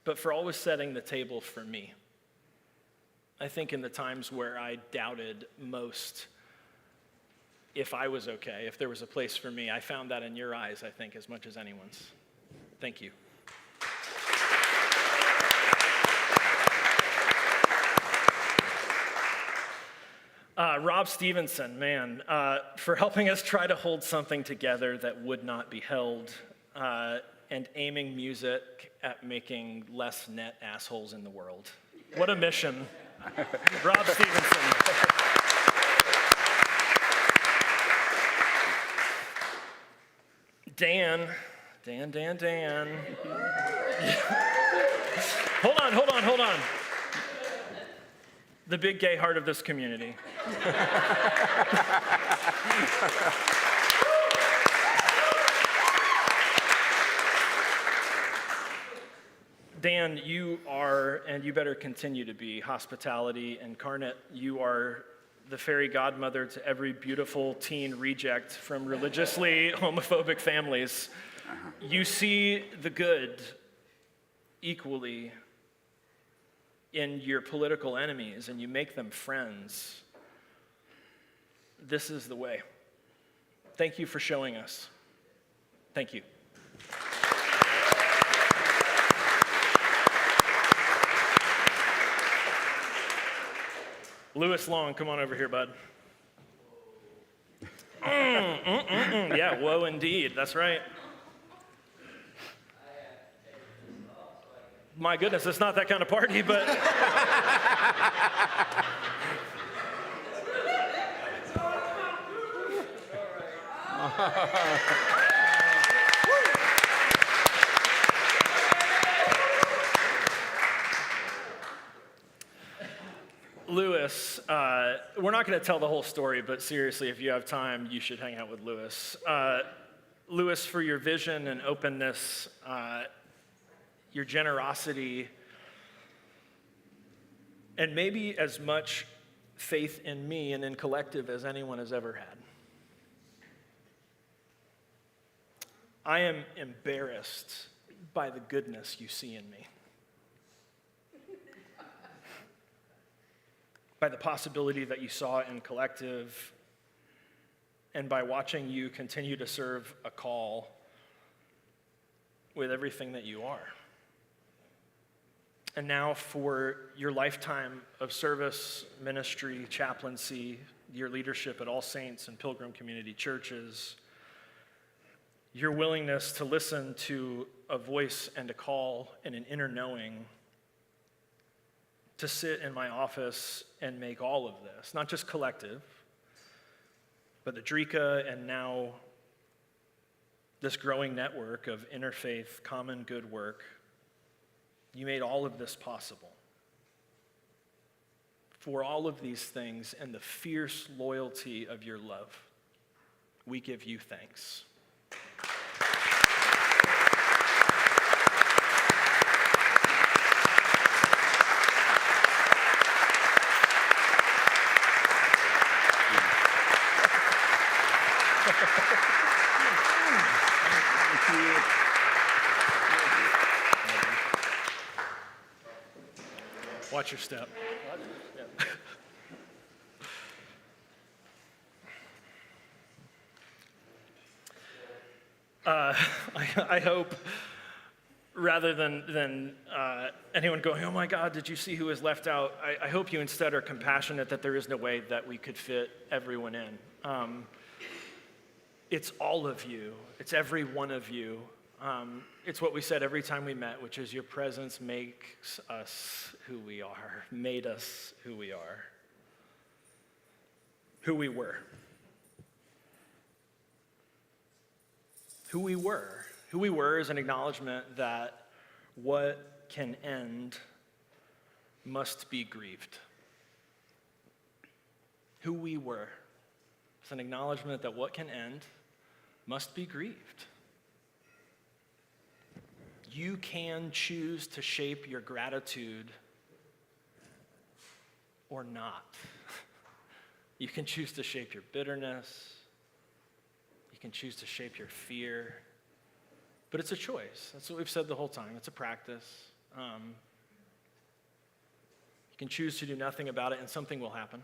but for always setting the table for me. I think in the times where I doubted most if I was okay, if there was a place for me, I found that in your eyes, I think, as much as anyone's. Thank you. Rob Stevenson, man, for helping us try to hold something together that would not be held, and aiming music at making less net assholes in the world. What a mission. Rob Stevenson. Dan. Hold on. The big gay heart of this community. Dan, you are, and you better continue to be, hospitality incarnate. You are the fairy godmother to every beautiful teen reject from religiously homophobic families. You see the good equally in your political enemies and you make them friends, this is the way. Thank you for showing us. Thank you. Lewis Long, come on over here, bud. Yeah, whoa, indeed. That's right. My goodness, it's not that kind of party, but. Lewis, we're not going to tell the whole story, but seriously, if you have time, you should hang out with Lewis. Lewis, for your vision and openness, your generosity, and maybe as much faith in me and in Collective as anyone has ever had. I am embarrassed by the goodness you see in me, by the possibility that you saw in Collective, and by watching you continue to serve a call with everything that you are. And now for your lifetime of service, ministry, chaplaincy, your leadership at All Saints and Pilgrim Community Churches, your willingness to listen to a voice and a call and an inner knowing to sit in my office and make all of this, not just Collective, but the Drika and now this growing network of interfaith, common good work. You made all of this possible. For all of these things and the fierce loyalty of your love, we give you thanks. Watch your step. I hope, rather than anyone going, oh my God, did you see who was left out? I hope you instead are compassionate that there is no way that we could fit everyone in. It's all of you. It's every one of you. It's what we said every time we met, which is your presence makes us who we are, made us who we are, who we were. Who we were. Who we were is an acknowledgement that what can end must be grieved. Who we were is an acknowledgement that what can end must be grieved. You can choose to shape your gratitude or not. You can choose to shape your bitterness. You can choose to shape your fear. But it's a choice. That's what we've said the whole time. It's a practice. You can choose to do nothing about it and something will happen.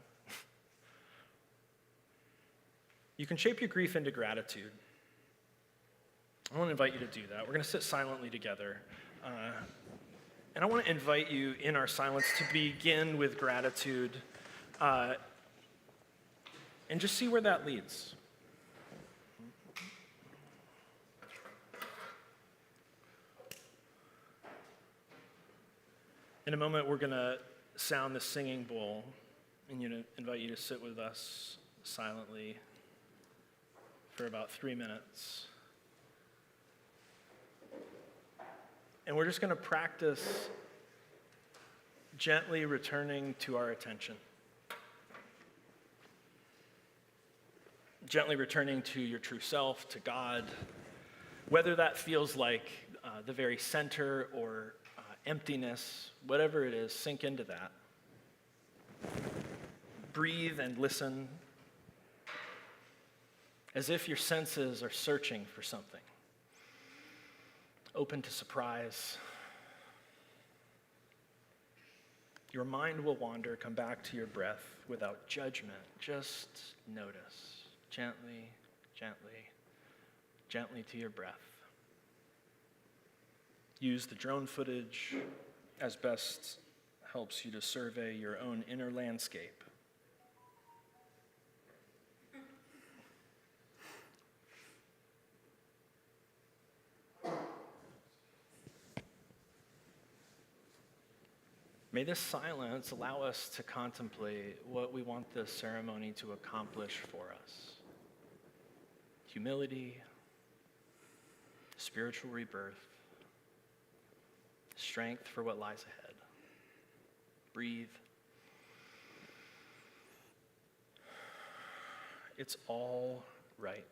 You can shape your grief into gratitude. I want to invite you to do that. We're going to sit silently together. And I want to invite you in our silence to begin with gratitude and just see where that leads. In a moment, we're going to sound the singing bowl and invite you to sit with us silently for about 3 minutes. And we're just going to practice gently returning to our attention. Gently returning to your true self, to God, whether that feels like the very center or emptiness, whatever it is, sink into that. Breathe and listen as if your senses are searching for something. Open to surprise. Your mind will wander, come back to your breath without judgment. Just notice, gently, gently, gently to your breath. Use the drone footage as best helps you to survey your own inner landscape. May this silence allow us to contemplate what we want this ceremony to accomplish for us. Humility, spiritual rebirth, strength for what lies ahead. Breathe. It's all right.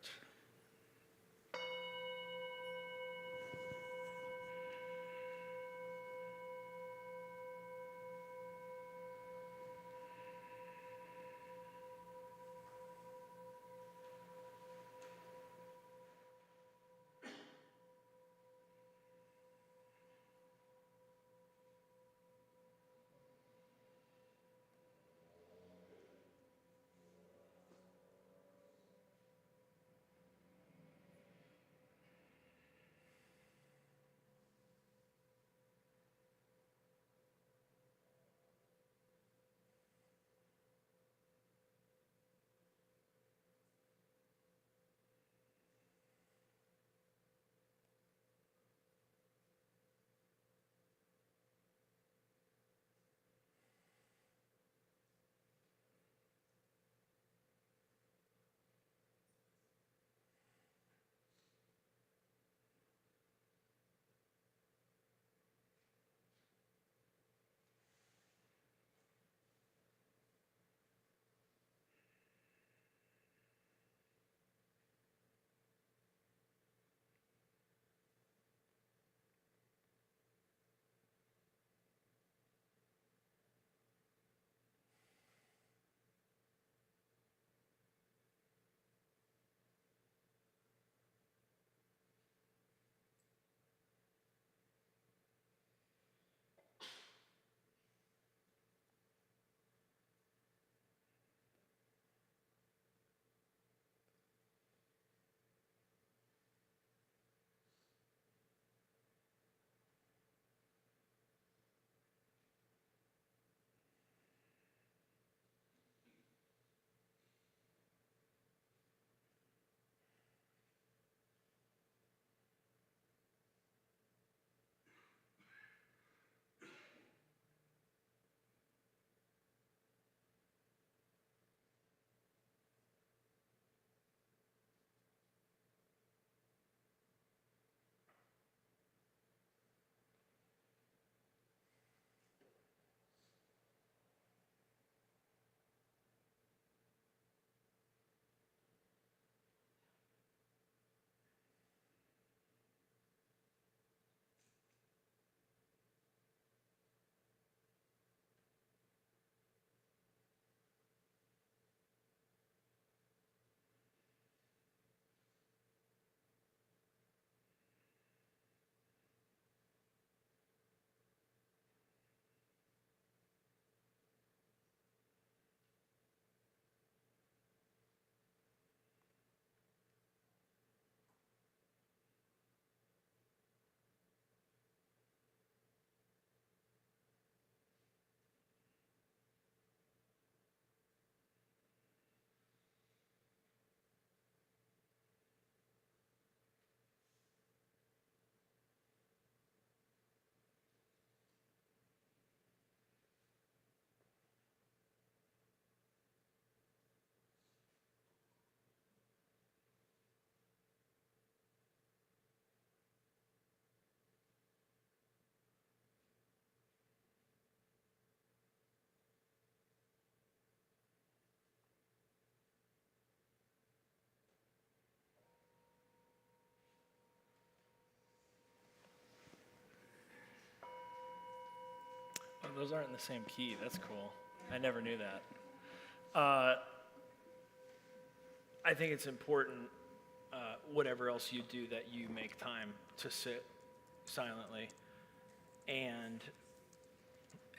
Oh, those aren't in the same key. That's cool. I never knew that. I think it's important, whatever else you do, that you make time to sit silently and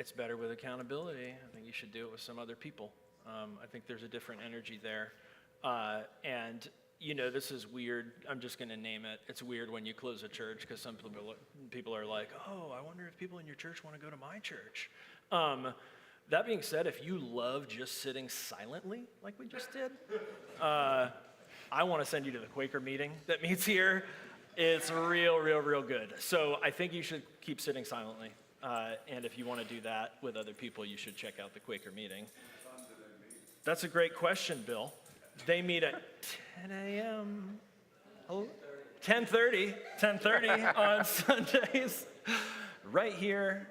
it's better with accountability. I think you should do it with some other people. I think there's a different energy there. And, you know, this is weird. I'm just going to name it. It's weird when you close a church because some people are like, oh, I wonder if people in your church want to go to my church. That being said, if you love just sitting silently like we just did, I want to send you to the Quaker meeting that meets here. It's real good. So I think you should keep sitting silently. And if you want to do that with other people, you should check out the Quaker meeting. That's a great question, Bill. They meet at 10 a.m. 10:30 on Sundays, right here.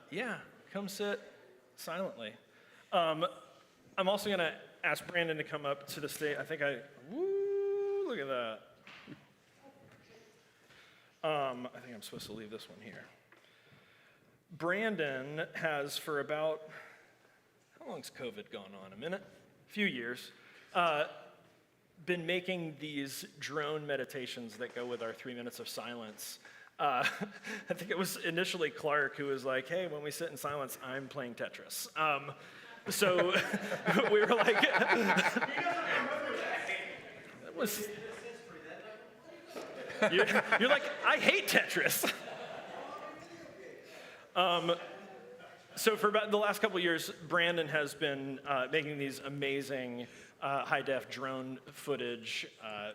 Yeah, come sit silently. I'm also going to ask Brandon to come up to the stage. I think look at that. I think I'm supposed to leave this one here. Brandon has for about, how long's COVID gone on? A minute? A few years. Been making these drone meditations that go with our 3 minutes of silence. I think it was initially Clark who was like, hey, when we sit in silence, I'm playing Tetris. So we were like, that was, you're like, I hate Tetris. So for about the last couple of years, Brandon has been making these amazing high-def drone footage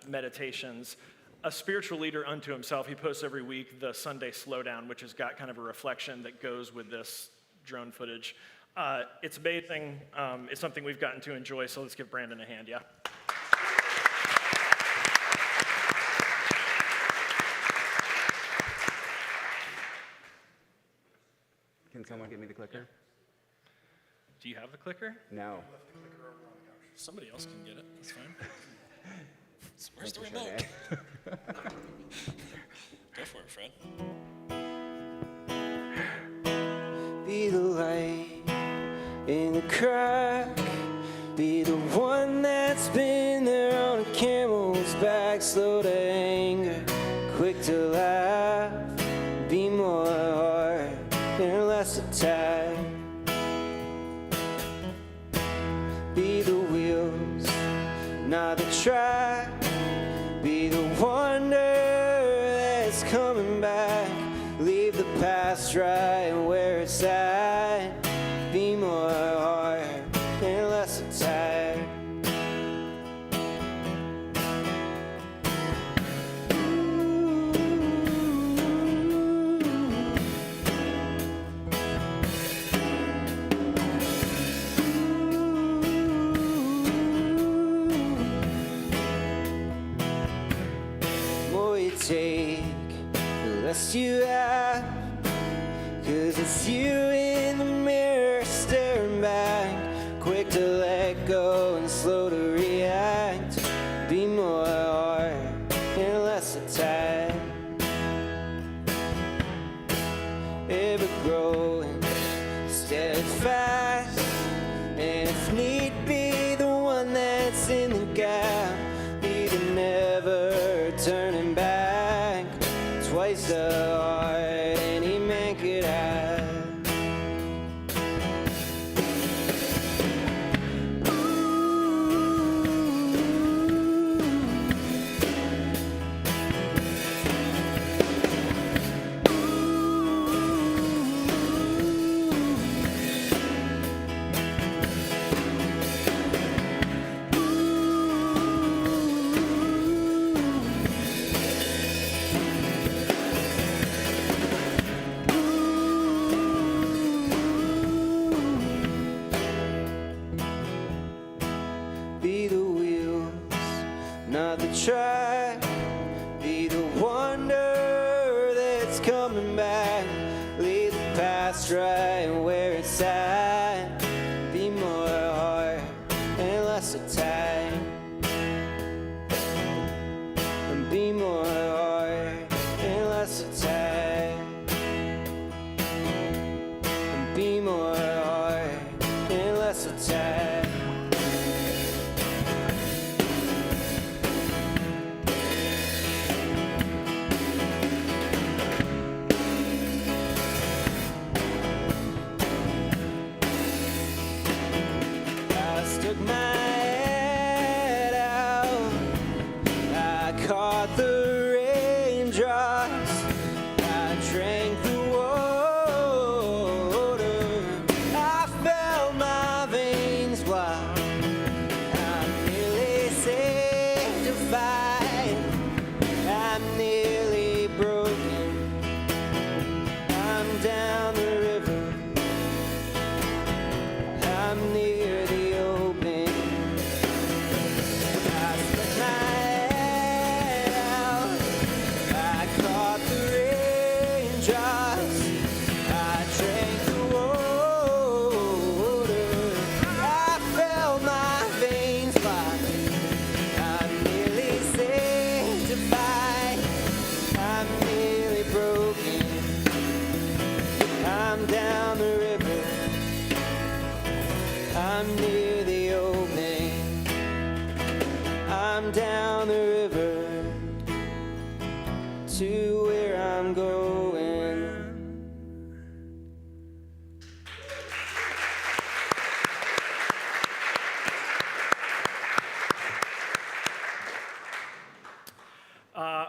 meditations. A spiritual leader unto himself, he posts every week the Sunday Slowdown, which has got kind of a reflection that goes with this drone footage. It's amazing. It's something we've gotten to enjoy, so let's give Brandon a hand, yeah?
Can someone give me the clicker?
Do you have the clicker?
No.
Somebody else can get it. That's fine. Where's the
Thank you,
remote?
Sade.
Go for it, Fred.
Be the light in the crack. Be the one that's been there on a camel's back. Slow to anger, quick to laugh. Be more hard and less attack. Be the wheels, not the track. Be the wonder that's coming back. Leave the past right where it's at. Be more hard and less attack. Take the less you have, 'cause it's you in the mirror staring back, quick to let go and slow to react. Be more hard and less attack. Ever growing steadfast, and if need be, the one that's in the gap. Be the never turning back. Twice the heart any man could have. Be the wheels, not the track. Be the wonder that's coming back. Leave the past right where it's at. Be more hard and less attack. And be more hard and less attack. And be more hard and less attack. cross. I drank the water. I felt my veins fly. I'm nearly sanctified. I'm nearly broken. I'm down the river. I'm near the opening. I'm down the river to where I'm going.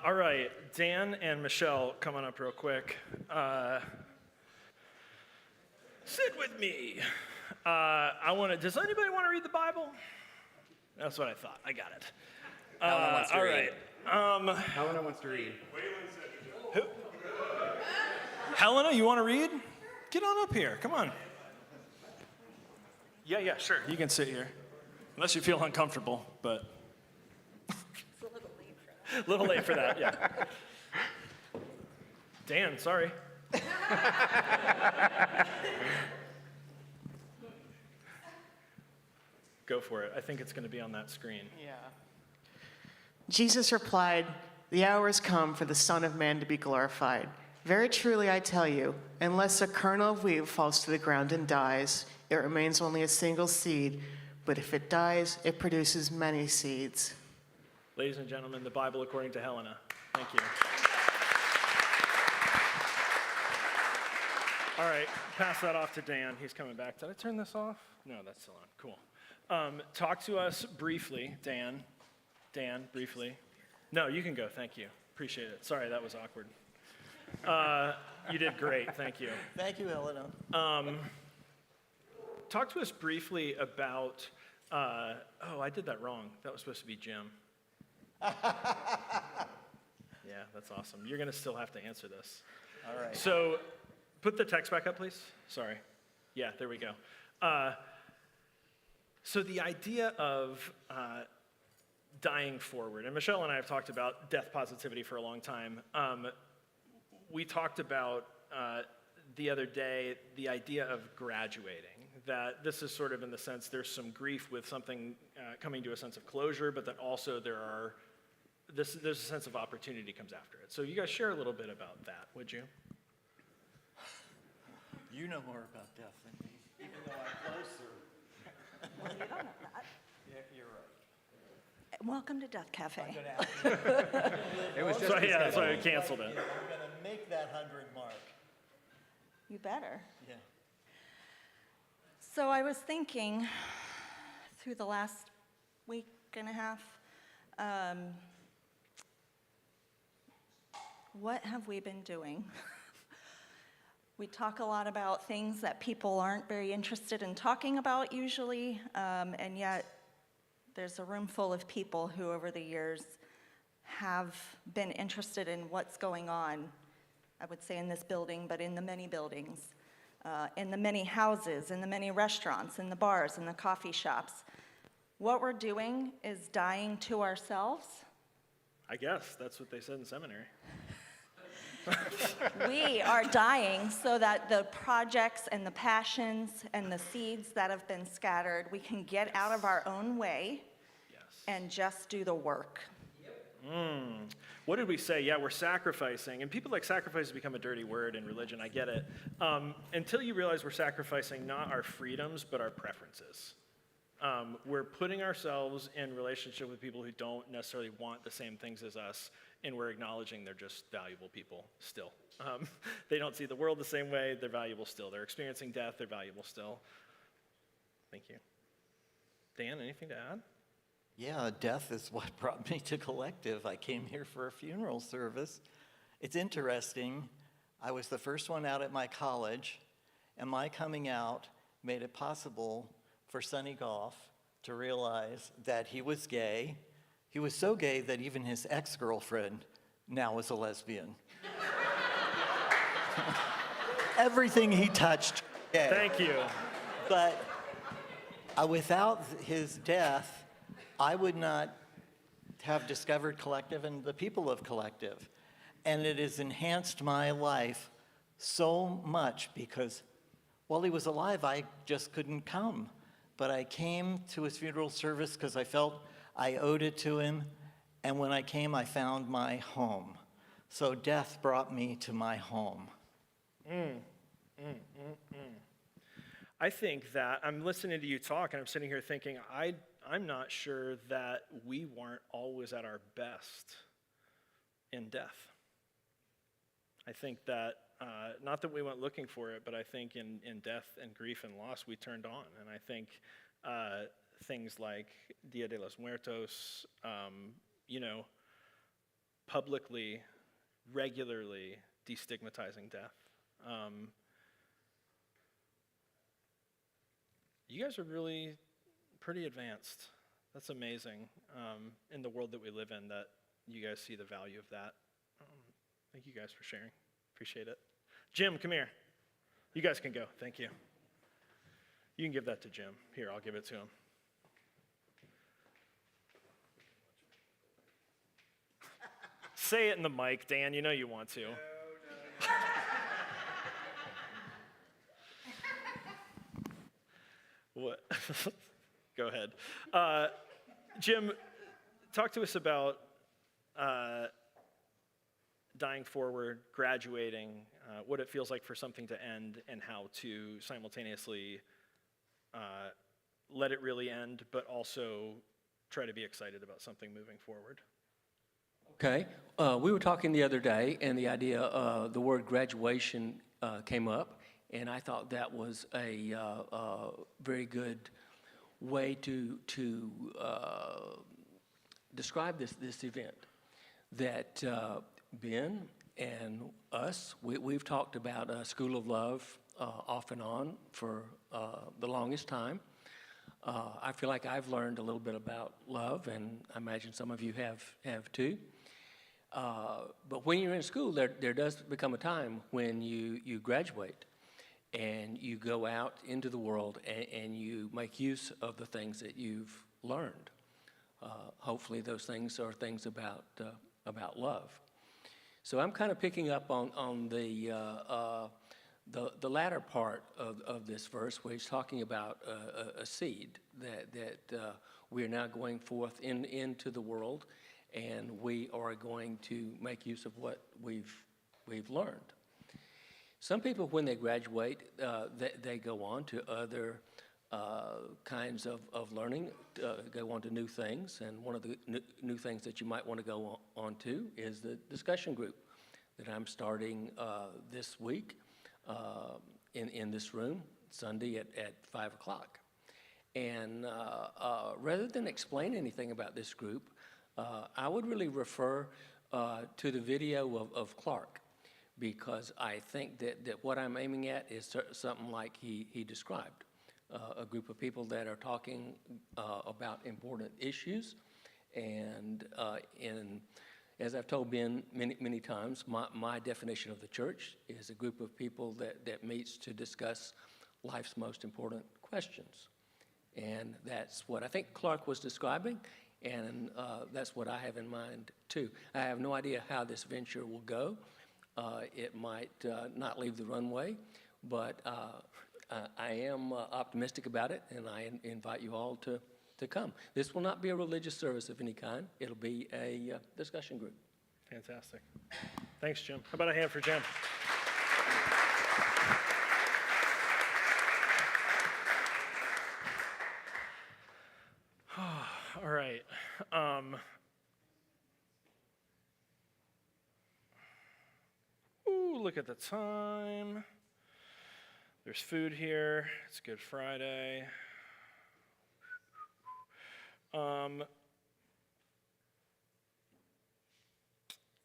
All right, Dan and Michelle, come on up real quick. Sit with me. Does anybody want to read the Bible? That's what I thought. I got it.
Helena wants to
all
read.
right.
Helena wants to read.
Who? Helena, you want to read? Get on up here. Come on. Yeah, sure. You can sit here. Unless you feel uncomfortable, but. It's a little late for that, yeah. Dan, sorry. Go for it. I think it's going to be on that screen.
Yeah. Jesus replied, "The hour has come for the Son of Man to be glorified. Very truly I tell you, unless a kernel of wheat falls to the ground and dies, it remains only a single seed, but if it dies, it produces many seeds."
Ladies and gentlemen, the Bible according to Helena. Thank you. All right, pass that off to Dan. He's coming back. Did I turn this off? No, that's still on. Cool. Talk to us briefly, Dan. Dan, briefly. No, you can go. Thank you. Appreciate it. Sorry, that was awkward. You did great. Thank you.
Thank you, Helena.
Talk to us briefly about. I did that wrong. That was supposed to be Jim. Yeah, that's awesome. You're going to still have to answer this.
All right.
So, put the text back up, please. Sorry. Yeah, there we go. So the idea of dying forward, and Michelle and I have talked about death positivity for a long time. We talked about the other day the idea of graduating, that this is sort of in the sense there's some grief with something coming to a sense of closure, but that also there's a sense of opportunity comes after it. So you guys share a little bit about that, would you?
You know more about death than me, even though I'm closer.
Well, you don't know that.
Yeah, you're right.
Welcome to Death Cafe.
It was just
So I canceled it.
I'm going to make that 100 mark.
You better.
Yeah.
So I was thinking through the last week and a half, what have we been doing? We talk a lot about things that people aren't very interested in talking about usually, and yet there's a room full of people who over the years have been interested in what's going on, I would say in this building, but in the many buildings, in the many houses, in the many restaurants, in the bars, in the coffee shops. What we're doing is dying to ourselves.
I guess that's what they said in seminary.
We are dying so that the projects and the passions and the seeds that have been scattered, we can get out of our own way and just do the work.
What did we say? Yeah, we're sacrificing. And people like sacrifice has become a dirty word in religion. I get it. Until you realize we're sacrificing not our freedoms, but our preferences. We're putting ourselves in relationship with people who don't necessarily want the same things as us, and we're acknowledging they're just valuable people still. They don't see the world the same way, they're valuable still. They're experiencing death, they're valuable still. Thank you. Dan, anything to add?
Yeah, death is what brought me to Collective. I came here for a funeral service. It's interesting. I was the first one out at my college, and my coming out made it possible for Sonny Goff to realize that he was gay. He was so gay that even his ex-girlfriend now is a lesbian. Everything he touched, gay.
Thank you.
But without his death, I would not have discovered Collective and the people of Collective. And it has enhanced my life so much because while he was alive, I just couldn't come. But I came to his funeral service because I felt I owed it to him. And when I came, I found my home. So death brought me to my home.
I think that I'm listening to you talk and I'm sitting here thinking, I'm not sure that we weren't always at our best in death. I think that, not that we went looking for it, but I think in death and grief and loss, we turned on. And I think things like Dia de los Muertos, publicly, regularly destigmatizing death. You guys are really pretty advanced. That's amazing in the world that we live in that you guys see the value of that. Thank you guys for sharing. Appreciate it. Jim, come here. You guys can go. Thank you. You can give that to Jim. Here, I'll give it to him. Say it in the mic, Dan. You know you want to. What? Go ahead. Jim, talk to us about dying forward, graduating, what it feels like for something to end, and how to simultaneously let it really end, but also try to be excited about something moving forward.
Okay. We were talking the other day, and the idea, the word graduation came up, and I thought that was a very good way to describe this event. That Ben and us, we've talked about a School of Love off and on for the longest time. I feel like I've learned a little bit about love, and I imagine some of you have too. But when you're in school, there does become a time when you graduate and you go out into the world and you make use of the things that you've learned. Hopefully those things are things about love. So I'm kind of picking up on the latter part of this verse where he's talking about a seed that we are now going forth into the world, and we are going to make use of what we've learned. Some people, when they graduate, they go on to other kinds of learning, go on to new things, and one of the new things that you might want to go on to is the discussion group that I'm starting this week in this room, Sunday at 5 o'clock. And rather than explain anything about this group, I would really refer to the video of Clark, because I think that what I'm aiming at is something like he described. A group of people that are talking about important issues, and as I've told Ben many times, my definition of the church is a group of people that meets to discuss life's most important questions. And that's what I think Clark was describing, and that's what I have in mind too. I have no idea how this venture will go. It might not leave the runway, but I am optimistic about it, and I invite you all to come. This will not be a religious service of any kind. It'll be a discussion group.
Fantastic. Thanks, Jim. How about a hand for Jim? All right. Ooh, look at the time. There's food here. It's Good Friday. We're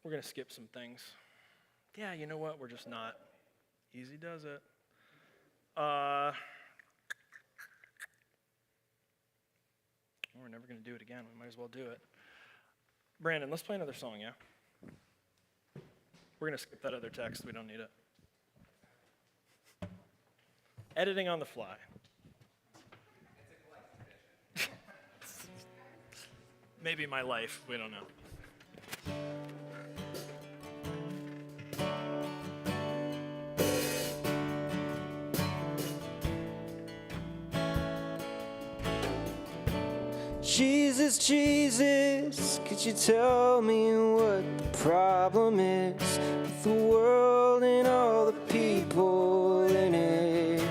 going to skip some things. Yeah, you know what? We're just not. Easy does it. We're never going to do it again. We might as well do it. Brandon, let's play another song, yeah? We're going to skip that other text. We don't need it. Editing on the fly. Maybe my life. We don't know.
Jesus, Jesus, could you tell me what the problem is with the world and all the people in it?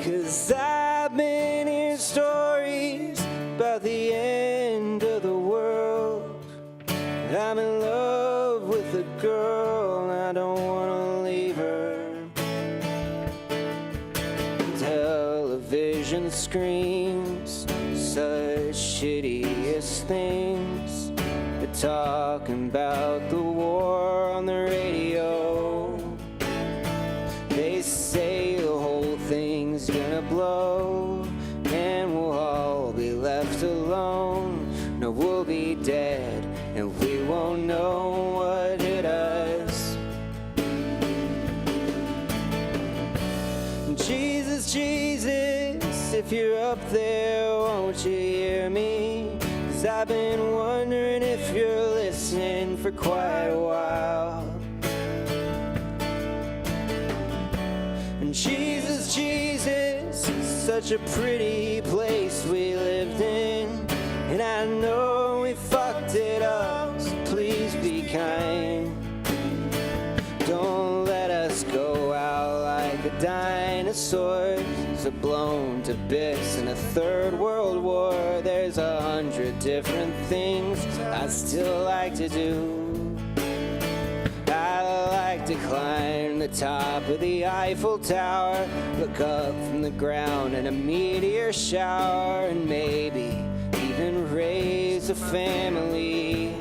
'Cause I've been hearing stories about the end of the world. I'm in love with a girl and I don't want to leave her. Television screens such shittiest things. They're talking about the war on the radio. They say the whole thing's gonna blow and we'll all be left alone. No, we'll be dead and we won't know what hit us. Jesus, Jesus, if you're up there, won't you hear me? 'Cause I've been wondering if you're listening for quite a while. And Jesus, Jesus, such a pretty place we lived in. And I know we fucked it up, so please be kind. Don't let us go out like the dinosaurs are blown to bits in a third world war. There's 100 different things I'd still like to do. I like to climb the top of the Eiffel Tower, look up from the ground in a meteor shower, and maybe even raise a family.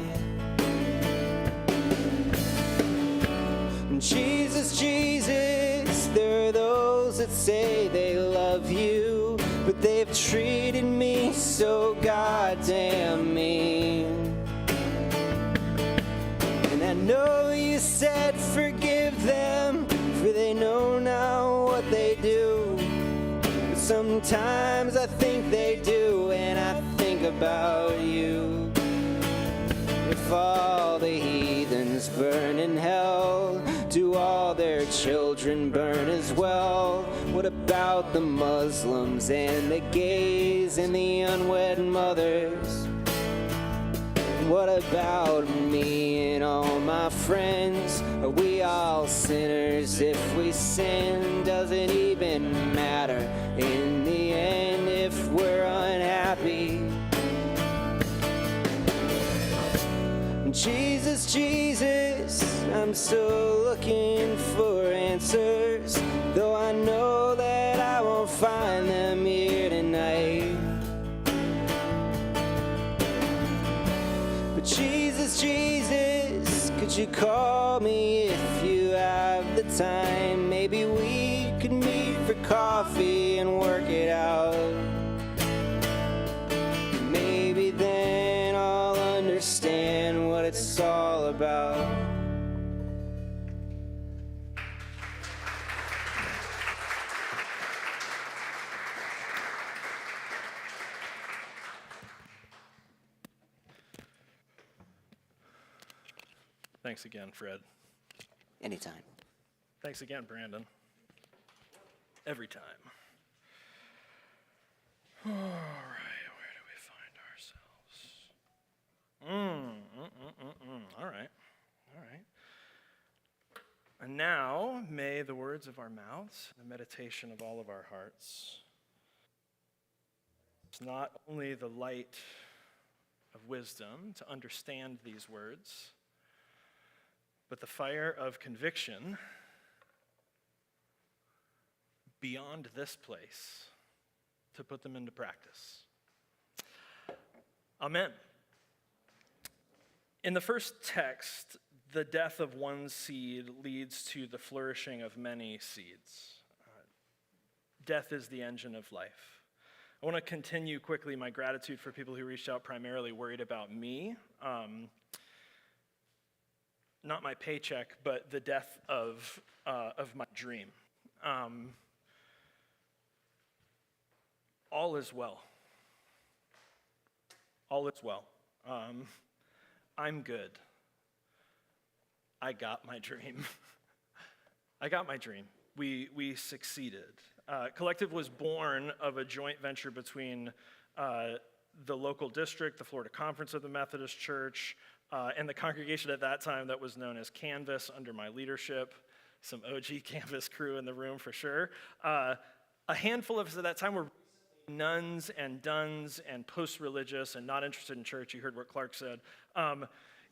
Jesus, Jesus, there are those that say they love you, but they've treated me so goddamn mean. And I know you said forgive them, for they know not what they do. But sometimes I think they do, and I think about you. If all the heathens burn in hell, do all their children burn as well? What about the Muslims and the gays and the unwed mothers? What about me and all my friends? Are we all sinners if we sin? Does it even matter in the end if we're unhappy? Jesus, Jesus, I'm still looking for answers, though I know that I won't find them here tonight. But Jesus, Jesus, could you call me if you have the time? Maybe we could meet for coffee and work it out. Maybe then I'll understand what it's all about.
Thanks again, Fred.
Anytime.
Thanks again, Brandon. Every time. All right, where do we find ourselves? All right. And now, may the words of our mouths, the meditation of all of our hearts, it's not only the light of wisdom to understand these words, but the fire of conviction beyond this place to put them into practice. Amen. In the first text, the death of one seed leads to the flourishing of many seeds. Death is the engine of life. I want to continue quickly my gratitude for people who reached out primarily worried about me. Not my paycheck, but the death of my dream. All is well. All is well. I'm good. I got my dream. I got my dream. we succeeded. Collective was born of a joint venture between the local district, the Florida Conference of the Methodist Church, and the congregation at that time that was known as Canvas under my leadership. Some OG Canvas crew in the room for sure. A handful of us at that time were nuns and duns and post-religious and not interested in church. You heard what Clark said.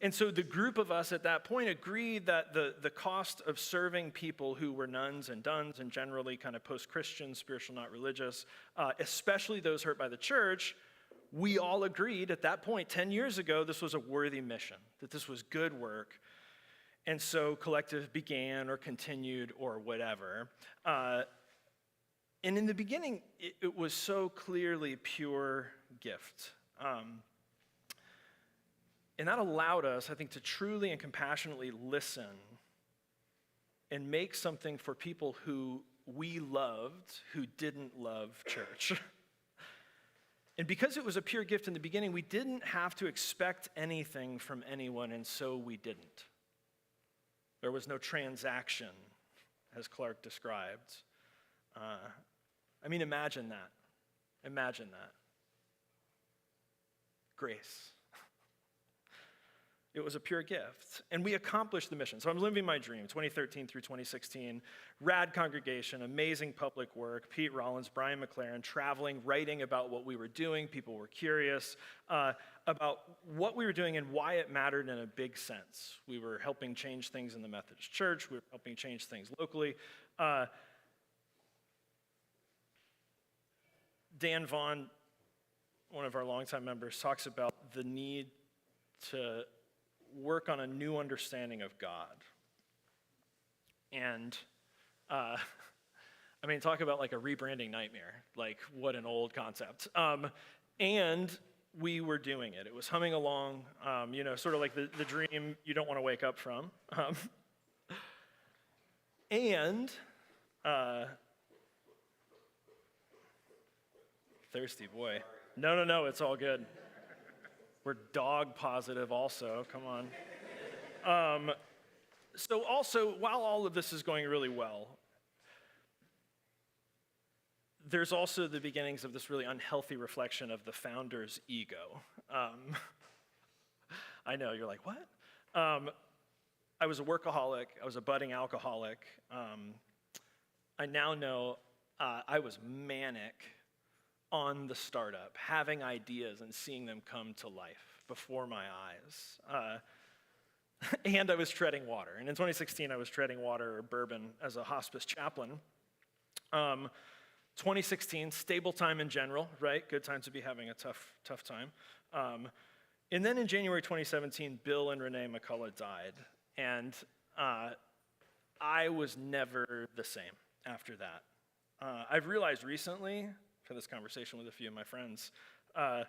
And so the group of us at that point agreed that the cost of serving people who were nuns and duns and generally kind of post-Christian, spiritual, not religious, especially those hurt by the church, we all agreed at that point, 10 years ago, this was a worthy mission, that this was good work. And so Collective began or continued or whatever. And in the beginning, it was so clearly pure gift. And that allowed us, I think, to truly and compassionately listen and make something for people who we loved who didn't love church. And because it was a pure gift in the beginning, we didn't have to expect anything from anyone, and so we didn't. There was no transaction, as Clark described. I mean, imagine that. Imagine that. Grace. It was a pure gift. And we accomplished the mission. So I'm living my dream, 2013 through 2016. Rad congregation, amazing public work. Pete Rollins, Brian McLaren, traveling, writing about what we were doing. People were curious about what we were doing and why it mattered in a big sense. We were helping change things in the Methodist Church. We were helping change things locally. Dan Vaughn, one of our longtime members, talks about the need to work on a new understanding of God. And, I mean, talk about like a rebranding nightmare. Like, what an old concept. And we were doing it. It was humming along, sort of like the dream you don't want to wake up from. Thirsty boy. No, it's all good. We're dog positive also, come on. So also, while all of this is going really well, there's also the beginnings of this really unhealthy reflection of the founder's ego. I know, you're like, what? I was a workaholic, I was a budding alcoholic. I now know I was manic on the startup, having ideas and seeing them come to life before my eyes. And I was treading water. And in 2016, I was treading water or bourbon as a hospice chaplain. 2016, stable time in general, right? Good time to be having a tough time. And then in January 2017, Bill and Renee McCullough died. And I was never the same after that. I've realized recently, for this conversation with a few of my friends, I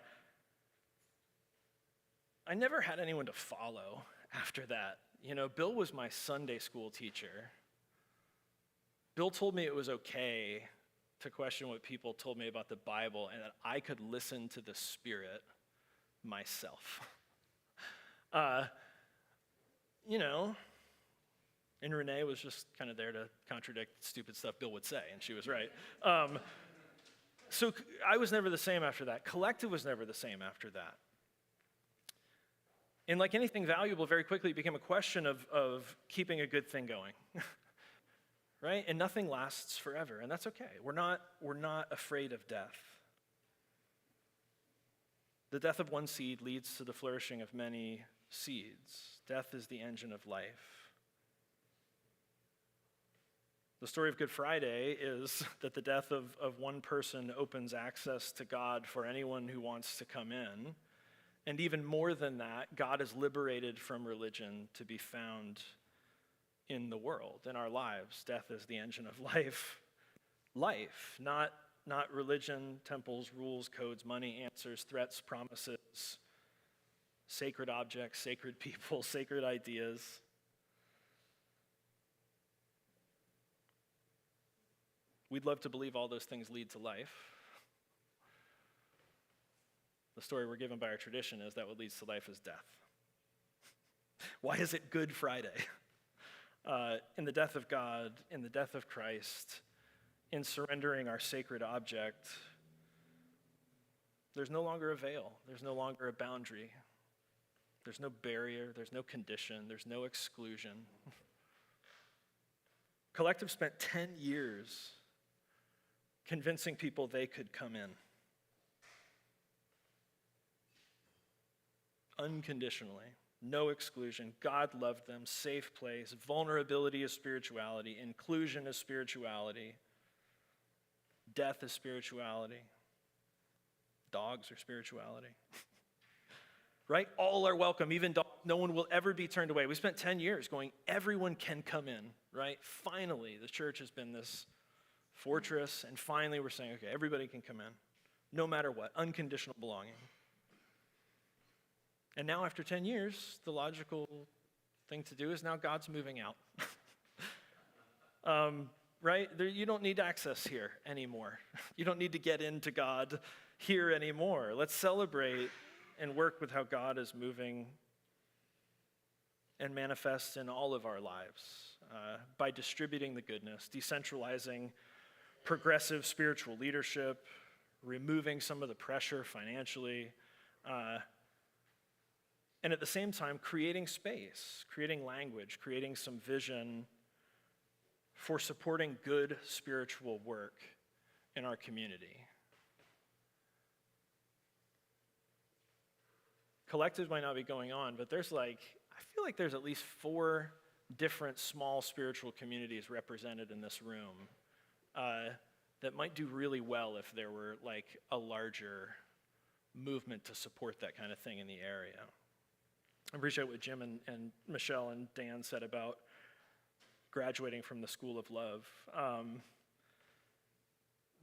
never had anyone to follow after that. You know, Bill was my Sunday school teacher. Bill told me it was okay to question what people told me about the Bible and that I could listen to the Spirit myself. And Renee was just kind of there to contradict stupid stuff Bill would say, and she was right. So I was never the same after that. Collective was never the same after that. And like anything valuable, very quickly it became a question of keeping a good thing going, right? And nothing lasts forever, and that's okay. We're not afraid of death. The death of one seed leads to the flourishing of many seeds. Death is the engine of life. The story of Good Friday is that the death of one person opens access to God for anyone who wants to come in. And even more than that, God is liberated from religion to be found in the world, in our lives. Death is the engine of life. Life, not religion, temples, rules, codes, money, answers, threats, promises, sacred objects, sacred people, sacred ideas. We'd love to believe all those things lead to life. The story we're given by our tradition is that what leads to life is death. Why is it Good Friday? In the death of God, in the death of Christ, in surrendering our sacred object, there's no longer a veil. There's no longer a boundary. There's no barrier. There's no condition. There's no exclusion. Collective spent 10 years convincing people they could come in. Unconditionally. No exclusion. God loved them. Safe place. Vulnerability is spirituality. Inclusion is spirituality. Death is spirituality. Dogs are spirituality. Right? All are welcome, even dogs. No one will ever be turned away. We spent 10 years going, everyone can come in, right? Finally, the church has been this fortress, and finally we're saying, okay, everybody can come in, no matter what, unconditional belonging. And now after 10 years, the logical thing to do is now God's moving out. Right? You don't need access here anymore. You don't need to get into God here anymore. Let's celebrate and work with how God is moving and manifest in all of our lives by distributing the goodness, decentralizing progressive spiritual leadership, removing some of the pressure financially, and at the same time creating space, creating language, creating some vision for supporting good spiritual work in our community. Collective might not be going on, but I feel like there's at least 4 different small spiritual communities represented in this room that might do really well if there were like a larger movement to support that kind of thing in the area. I appreciate what Jim and Michelle and Dan said about graduating from the School of Love.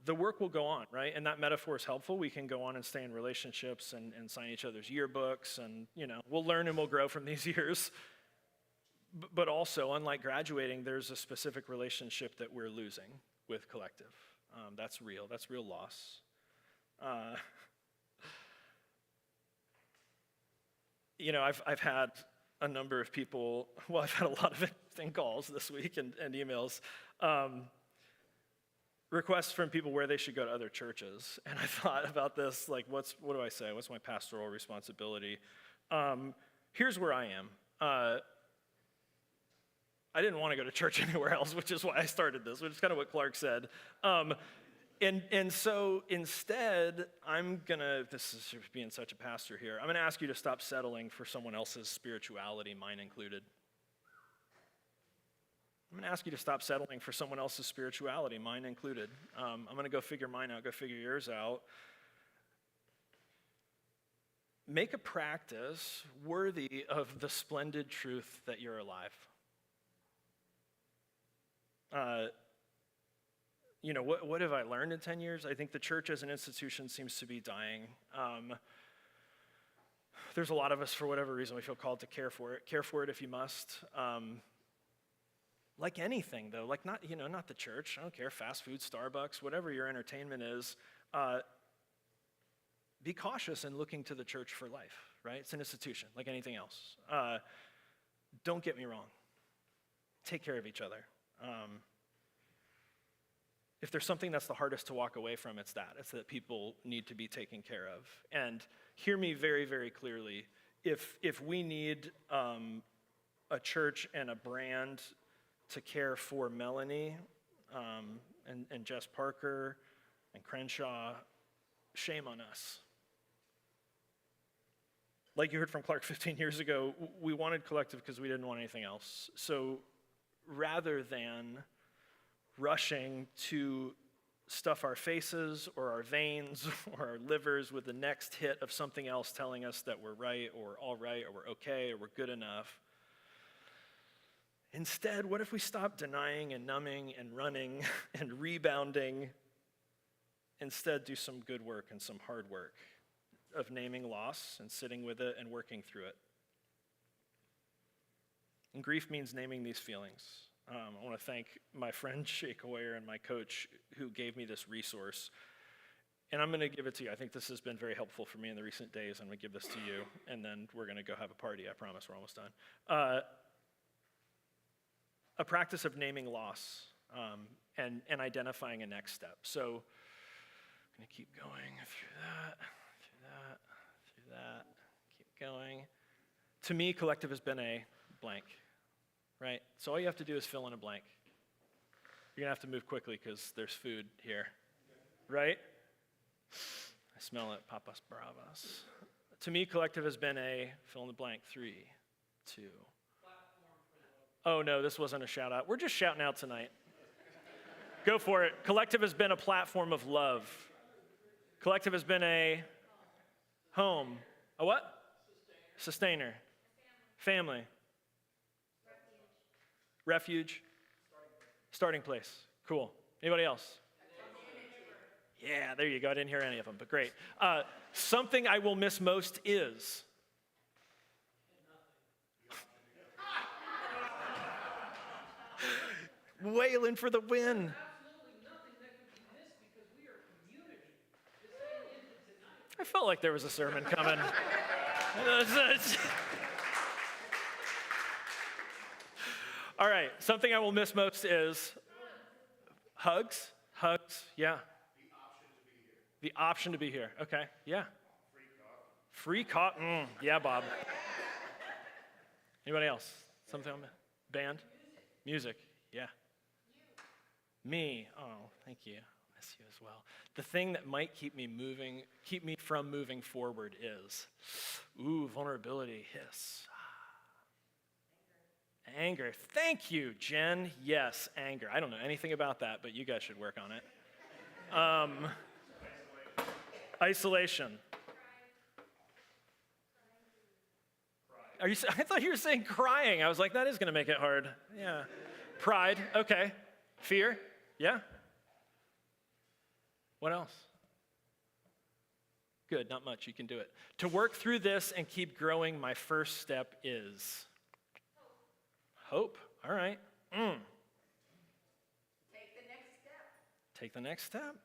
The work will go on, right? And that metaphor is helpful. We can go on and stay in relationships and sign each other's yearbooks, and we'll learn and we'll grow from these years. But also, unlike graduating, there's a specific relationship that we're losing with Collective. That's real. That's real loss. I've had a number of people, I've had a lot of interesting calls this week and emails, requests from people where they should go to other churches. And I thought about this, like, what do I say? What's my pastoral responsibility? Here's where I am. I didn't want to go to church anywhere else, which is why I started this, which is kind of what Clark said. And so instead, this is being such a pastor here, I'm going to ask you to stop settling for someone else's spirituality, mine included. I'm going to ask you to stop settling for someone else's spirituality, mine included. I'm going to go figure mine out, go figure yours out. Make a practice worthy of the splendid truth that you're alive. What have I learned in 10 years? I think the church as an institution seems to be dying. There's a lot of us, for whatever reason, we feel called to care for it. Care for it if you must. Like anything, though, like not the church. I don't care, fast food, Starbucks, whatever your entertainment is. Be cautious in looking to the church for life, right? It's an institution, like anything else. Don't get me wrong. Take care of each other. If there's something that's the hardest to walk away from, it's that. It's that people need to be taken care of. And hear me very, very clearly. If we need a church and a brand to care for Melanie and Jess Parker and Crenshaw, shame on us. Like you heard from Clark 15 years ago, we wanted Collective because we didn't want anything else. So rather than rushing to stuff our faces or our veins or our livers with the next hit of something else telling us that we're right or all right or we're okay or we're good enough, instead, what if we stop denying and numbing and running and rebounding? Instead, do some good work and some hard work of naming loss and sitting with it and working through it. And grief means naming these feelings. I want to thank my friend Shake Hoyer and my coach who gave me this resource. And I'm going to give it to you. I think this has been very helpful for me in the recent days. I'm going to give this to you, and then we're going to go have a party. I promise we're almost done. a practice of naming loss and identifying a next step. So I'm going to keep going through that, keep going. To me, collective has been a blank, right? So all you have to do is fill in a blank. You're going to have to move quickly because there's food here, right? I smell it, papas bravas. To me, collective has been a fill in the blank. 3, 2. Oh no, this wasn't a shout out. We're just shouting out tonight. Go for it. Collective has been a platform of love. Collective has been a home. A what? Sustainer. Family. Refuge. Starting place. Cool. Anybody else? Yeah, there you go. I didn't hear any of them, but great. Something I will miss most is. Waylon for the win. I felt like there was a sermon coming. All right, something I will miss most is hugs. Hugs, yeah. The option to be here. Okay, yeah. Free coffee. Yeah, Bob. Anybody else? Something on band? Music, yeah. Me, oh, thank you. I miss you as well. The thing that might keep me from moving forward is, vulnerability, hiss. Anger. Thank you, Jen. Yes, anger. I don't know anything about that, but you guys should work on it. Isolation. I thought you were saying crying. I was like, that is going to make it hard. Yeah. Pride. Okay. Fear. Yeah. What else? Good. Not much. You can do it. To work through this and keep growing, my first step is hope. All right. Take
the next step.
Take the next step.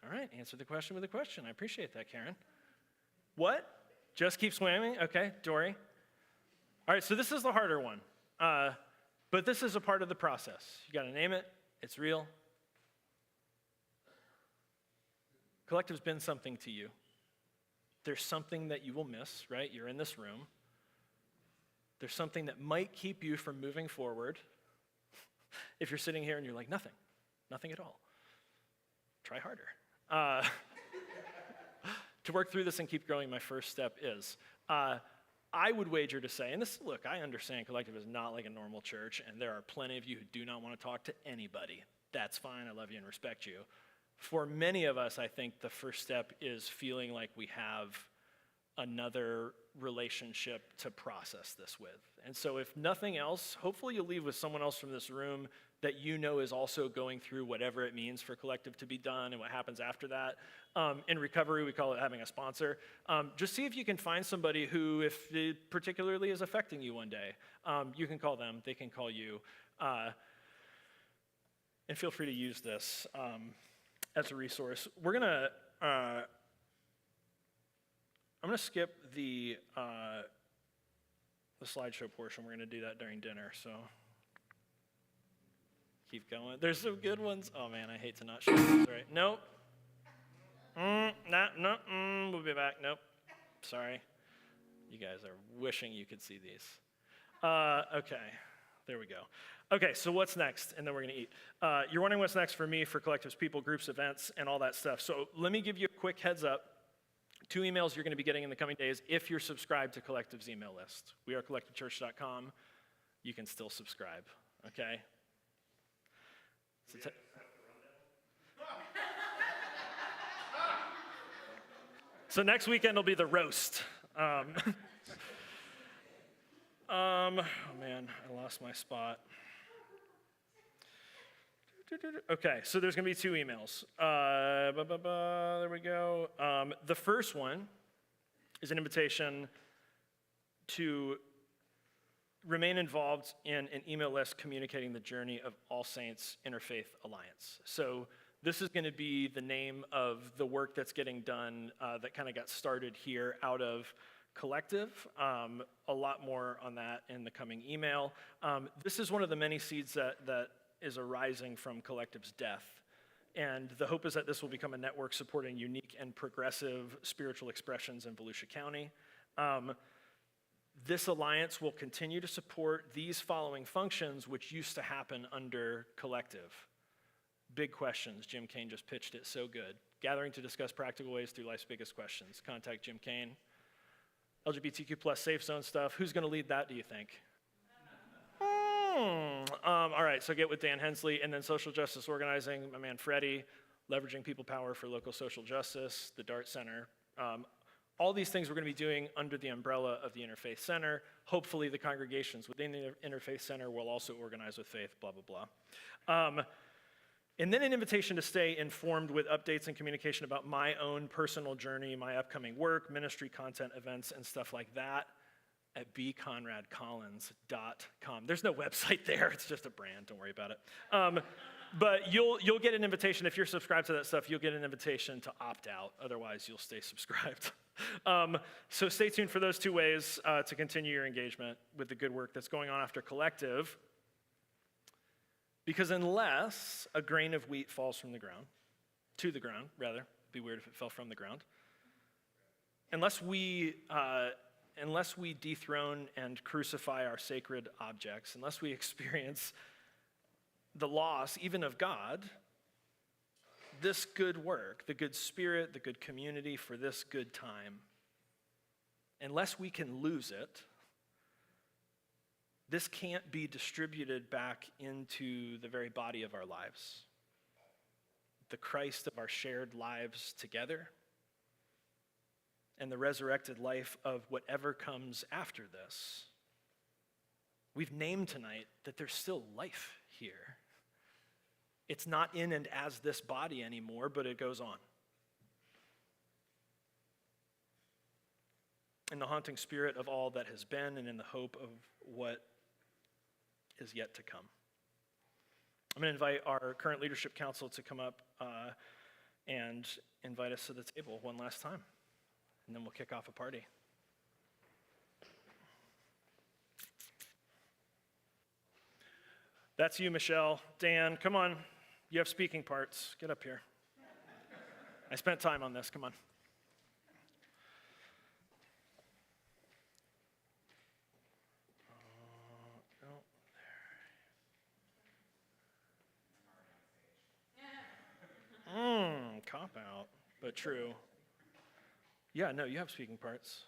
All right. Answer the question with a question. I appreciate that, Karen. What? Just keep swimming? Okay. Dory. All right. So this is the harder one. But this is a part of the process. You got to name it. It's real. Collective's been something to you. There's something that you will miss, right? You're in this room. There's something that might keep you from moving forward. If you're sitting here and you're like, nothing at all. Try harder. To work through this and keep growing, my first step is, I would wager to say, and this, look, I understand Collective is not like a normal church, and there are plenty of you who do not want to talk to anybody. That's fine, I love you and respect you. For many of us, I think the first step is feeling like we have another relationship to process this with. And so if nothing else, hopefully you'll leave with someone else from this room that you know is also going through whatever it means for Collective to be done and what happens after that. In recovery, we call it having a sponsor. Just see if you can find somebody who, if it particularly is affecting you one day, you can call them, they can call you. And feel free to use this as a resource. We're gonna, I'm gonna skip the slideshow portion. We're gonna do that during dinner, so keep going. There's some good ones. Oh man, I hate to not show these, right? Nope. We'll be back. Nope. Sorry. You guys are wishing you could see these. Okay, there we go. Okay, so what's next? And then we're gonna eat. You're wondering what's next for me, for Collectives, people, groups, events, and all that stuff. So let me give you a quick heads up. 2 emails you're gonna be getting in the coming days if you're subscribed to Collective's email list. wearecollectivechurch.com. You can still subscribe, okay? So next weekend will be the roast. Oh man, I lost my spot. Okay, so there's gonna be 2 emails. There we go. The first one is an invitation to remain involved in an email list communicating the journey of All Saints Interfaith Alliance. So this is going to be the name of the work that's getting done that kind of got started here out of Collective. A lot more on that in the coming email. This is one of the many seeds that is arising from Collective's death. And the hope is that this will become a network supporting unique and progressive spiritual expressions in Volusia County. This alliance will continue to support these following functions, which used to happen under Collective. Big questions. Jim Kane just pitched it so good. Gathering to discuss practical ways through life's biggest questions. Contact Jim Kane. LGBTQ plus safe zone stuff. Who's going to lead that, do you think? All right, so get with Dan Hensley. And then social justice organizing, my man Freddie. Leveraging people power for local social justice, the DART Center. All these things we're going to be doing under the umbrella of the Interfaith Center. Hopefully the congregations within the Interfaith Center will also organize with faith, blah, blah, blah. And then an invitation to stay informed with updates and communication about my own personal journey, my upcoming work, ministry, content, events, and stuff like that at bconradcollins.com. There's no website there. It's just a brand. Don't worry about it. But you'll get an invitation. If you're subscribed to that stuff, you'll get an invitation to opt out. Otherwise, you'll stay subscribed. So stay tuned for those two ways to continue your engagement with the good work that's going on after Collective. Because unless a grain of wheat falls from the ground, to the ground, rather, it'd be weird if it fell from the ground. Unless we dethrone and crucify our sacred objects, unless we experience the loss, even of God, this good work, the good spirit, the good community for this good time, unless we can lose it, this can't be distributed back into the very body of our lives. The Christ of our shared lives together, and the resurrected life of whatever comes after this. We've named tonight that there's still life here. It's not in and as this body anymore, but it goes on. In the haunting spirit of all that has been and in the hope of what is yet to come. I'm going to invite our current leadership council to come up and invite us to the table one last time. And then we'll kick off a party. That's you, Michelle. Dan, come on. You have speaking parts. Get up here. I spent time on this. Come on. Cop out, but true. Yeah, no, you have speaking parts.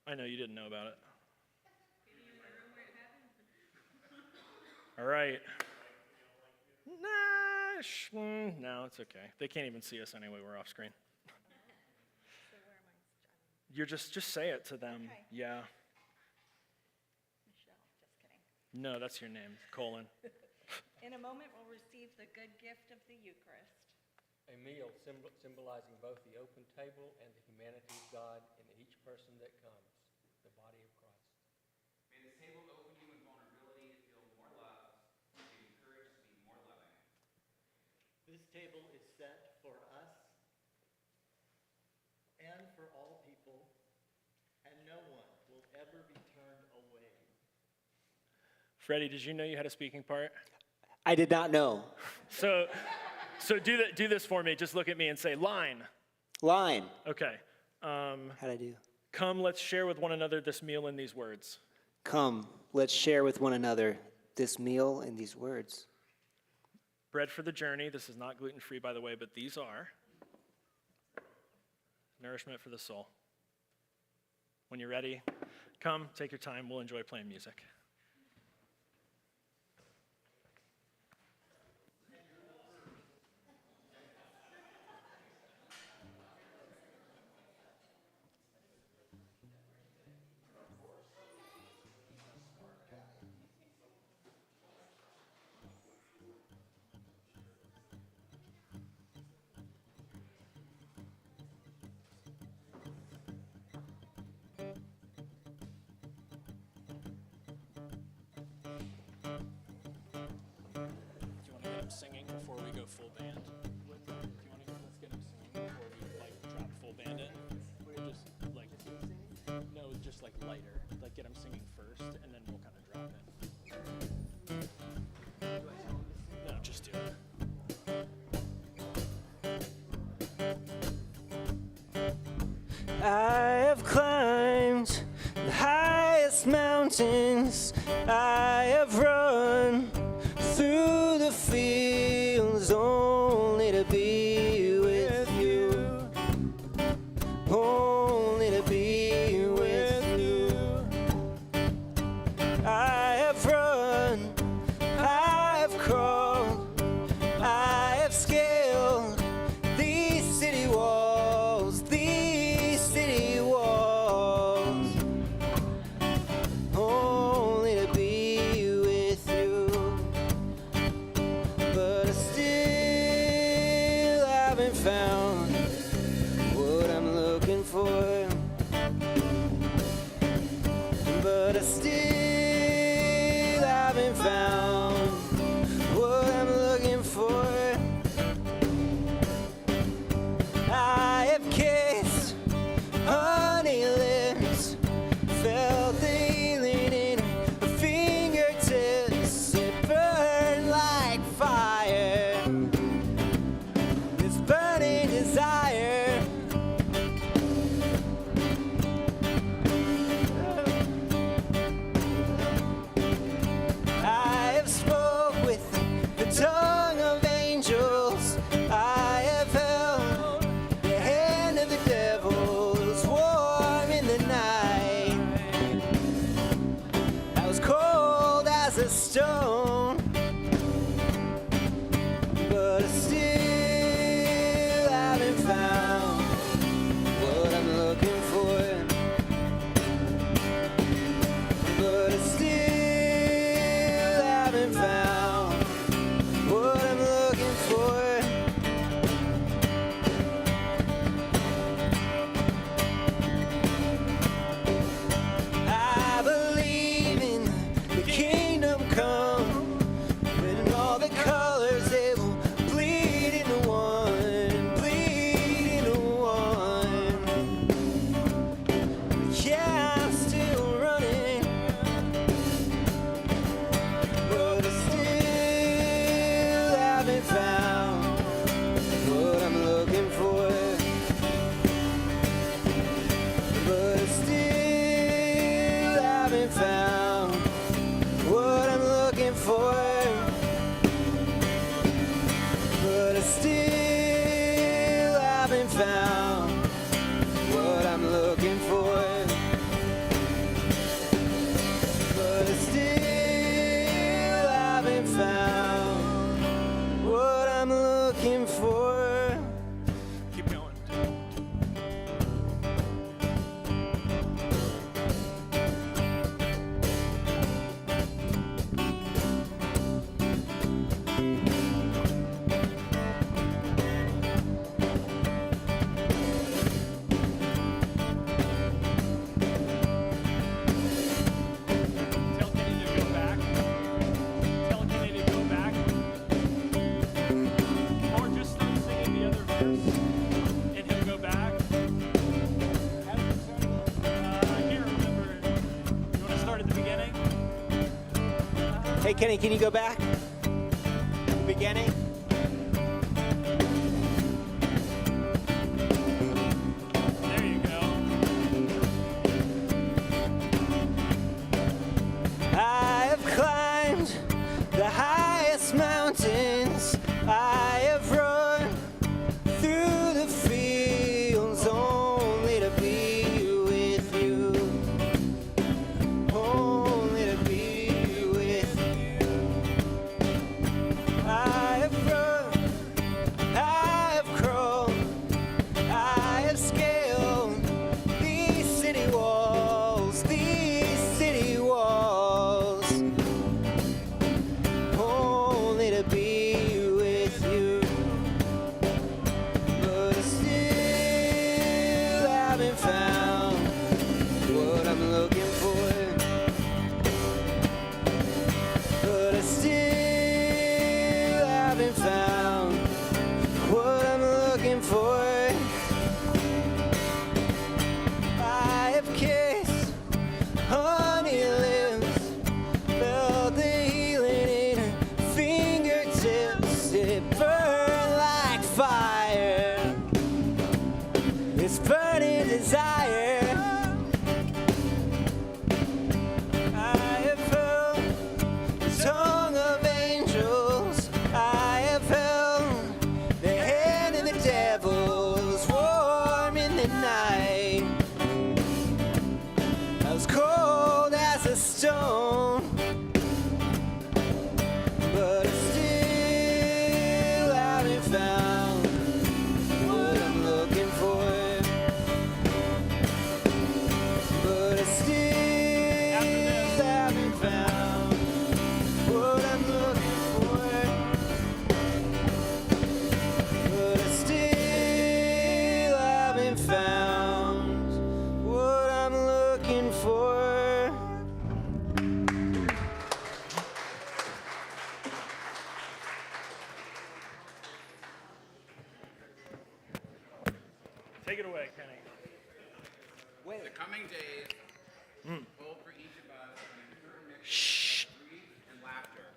I know you didn't know about it. All right. No, it's okay. They can't even see us anyway. We're off screen. You're just say it to them. Okay. Yeah.
Michelle, just kidding.
No, that's your name, Colin.
In a moment, we'll receive the good gift of the Eucharist.
A meal symbolizing both the open table and the humanity of God in each person that comes, the body of Christ.
May this table open you in vulnerability to feel more love, and give you courage to be more loving.
This table is set for us and for all people, and no one will ever be turned away.
Freddie, did you know you had a speaking part?
I did not know.
So do this for me. Just look at me and say, line.
Line.
Okay.
How'd I do?
Come, let's share with one another this meal in these words.
Come, let's share with one another this meal and these words.
Bread for the journey. This is not gluten-free, by the way, but these are nourishment for the soul. When you're ready, come, take your time. We'll enjoy playing music. Singing before we go full band. Do you want to let's get him singing before we drop full band in? We'll just just like lighter, like get them singing first, and then we'll kind of drop in. No, just do it.
I have climbed the highest mountains. I have run through the fields only to be with you. Only to be with you. I have run, I have crawled, I have scaled these city walls, only to be with you. But I still haven't found what I'm looking for. But I still haven't found what I'm looking for. I have kissed honey lips, felt the healing in her fingertips. It burned like fire, this burning desire. I have spoke with the tongue of angels. I have held the hand of the devil. It was warm in the night. I was cold as a stone. But I still haven't found what I'm looking for. But I still haven't found what I'm looking for. I believe in the kingdom come, when all the colors they will bleed into one, bleed into one. Yeah, I'm still running, but I still haven't found what I'm looking for. But I still haven't found what I'm looking for. But I still haven't found what I'm looking for. But I still haven't found what I'm looking for.
Keep going. Tell Kenny to go back. Tell Kenny to go back. Or just start singing the other verse and he'll go back. I can't remember. You want to start at the beginning?
Hey Kenny, can you go back? Beginning?
There you go.
I have climbed the highest mountains. I have run through the fields only to be with you. Only to be with you. I have run, I have crawled, I have scaled these city walls, only to be
Take it away, Kenny.
The coming days hold for each of us an important mixture of grief and laughter,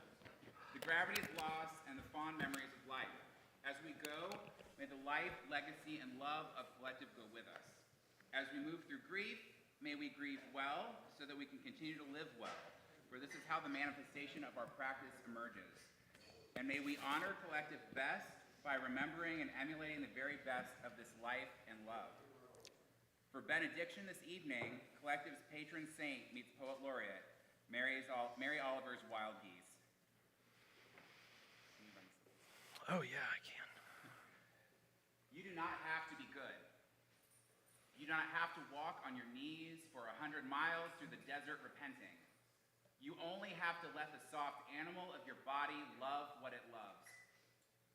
the gravity of loss and the fond memories of life. As we go, may the life, legacy, and love of Collective go with us. As we move through grief, may we grieve well so that we can continue to live well, for this is how the manifestation of our practice emerges. And may we honor Collective best by remembering and emulating the very best of this life and love. For benediction this evening, Collective's patron saint meets Poet Laureate, Mary Oliver's Wild Geese.
Oh yeah, I can.
You do not have to be good. You do not have to walk on your knees for 100 miles through the desert repenting. You only have to let the soft animal of your body love what it loves.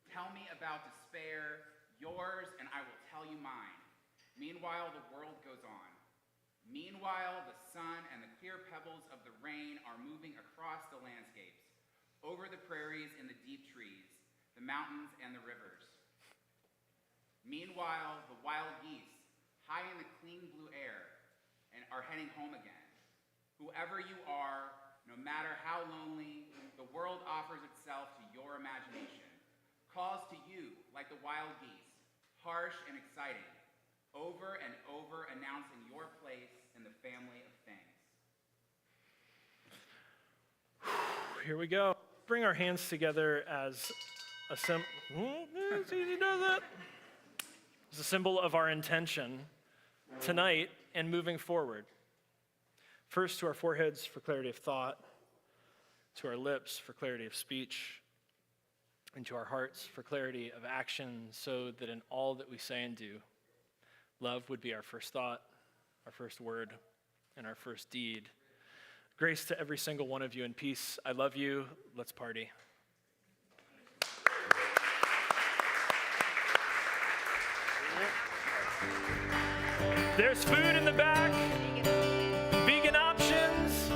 Tell me about despair, yours, and I will tell you mine. Meanwhile, the world goes on. Meanwhile, the sun and the clear pebbles of the rain are moving across the landscapes, over the prairies and the deep trees, the mountains and the rivers. Meanwhile, the wild geese, high in the clean blue air, and are heading home again. Whoever you are, no matter how lonely, the world offers itself to your imagination, calls to you like the wild geese, harsh and exciting, over and over announcing your place in the family of things.
Here we go. Bring our hands together as a symbol. It's easy to do that. As a symbol of our intention tonight and moving forward. First, to our foreheads for clarity of thought, to our lips for clarity of speech, and to our hearts for clarity of action, so that in all that we say and do, love would be our first thought, our first word, and our first deed. Grace to every single one of you and peace. I love you. Let's party. There's food in the back. Vegan options.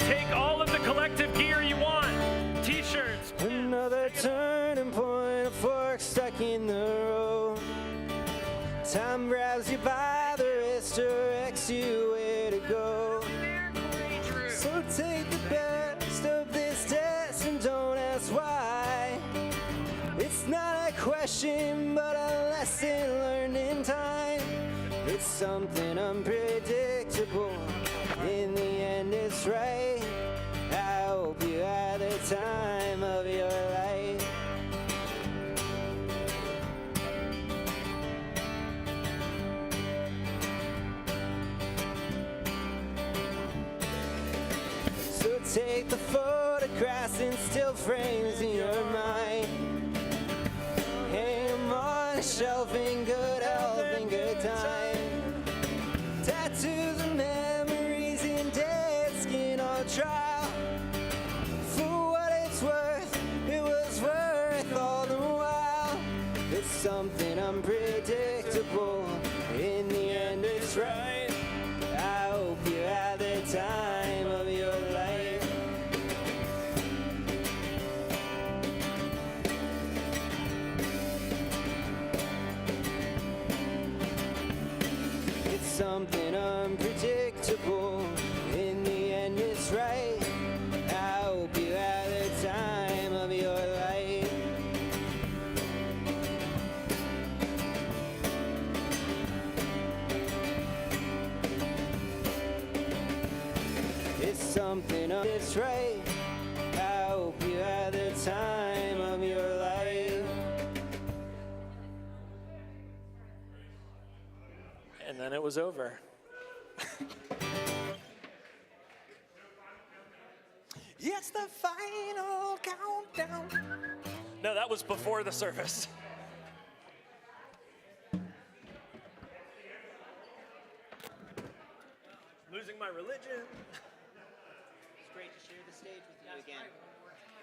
Take all of the Collective gear you want. T-shirts.
Another turning point, a fork stuck in the road. Time grabs you by the wrist, directs you where to go. So take the best of this test and don't ask why. It's not a question, but a lesson learned in time. It's something unpredictable. In the end, it's right. I hope you had the time of your life. So take the photographs and still frames in your mind. Hang them on a shelf in good health and good time. Tattoos and memories in dead skin on trial. For what it's worth, it was worth all the while. It's something unpredictable. In the end, it's right. I hope you had the time of your life. It's something unpredictable. In the end, it's right. I hope you had the time of your life. It's something it's right. I hope you had the time of your life.
And then it was over.
It's the final countdown.
No, that was before the service. Losing my religion.
It's great to share the stage with you again.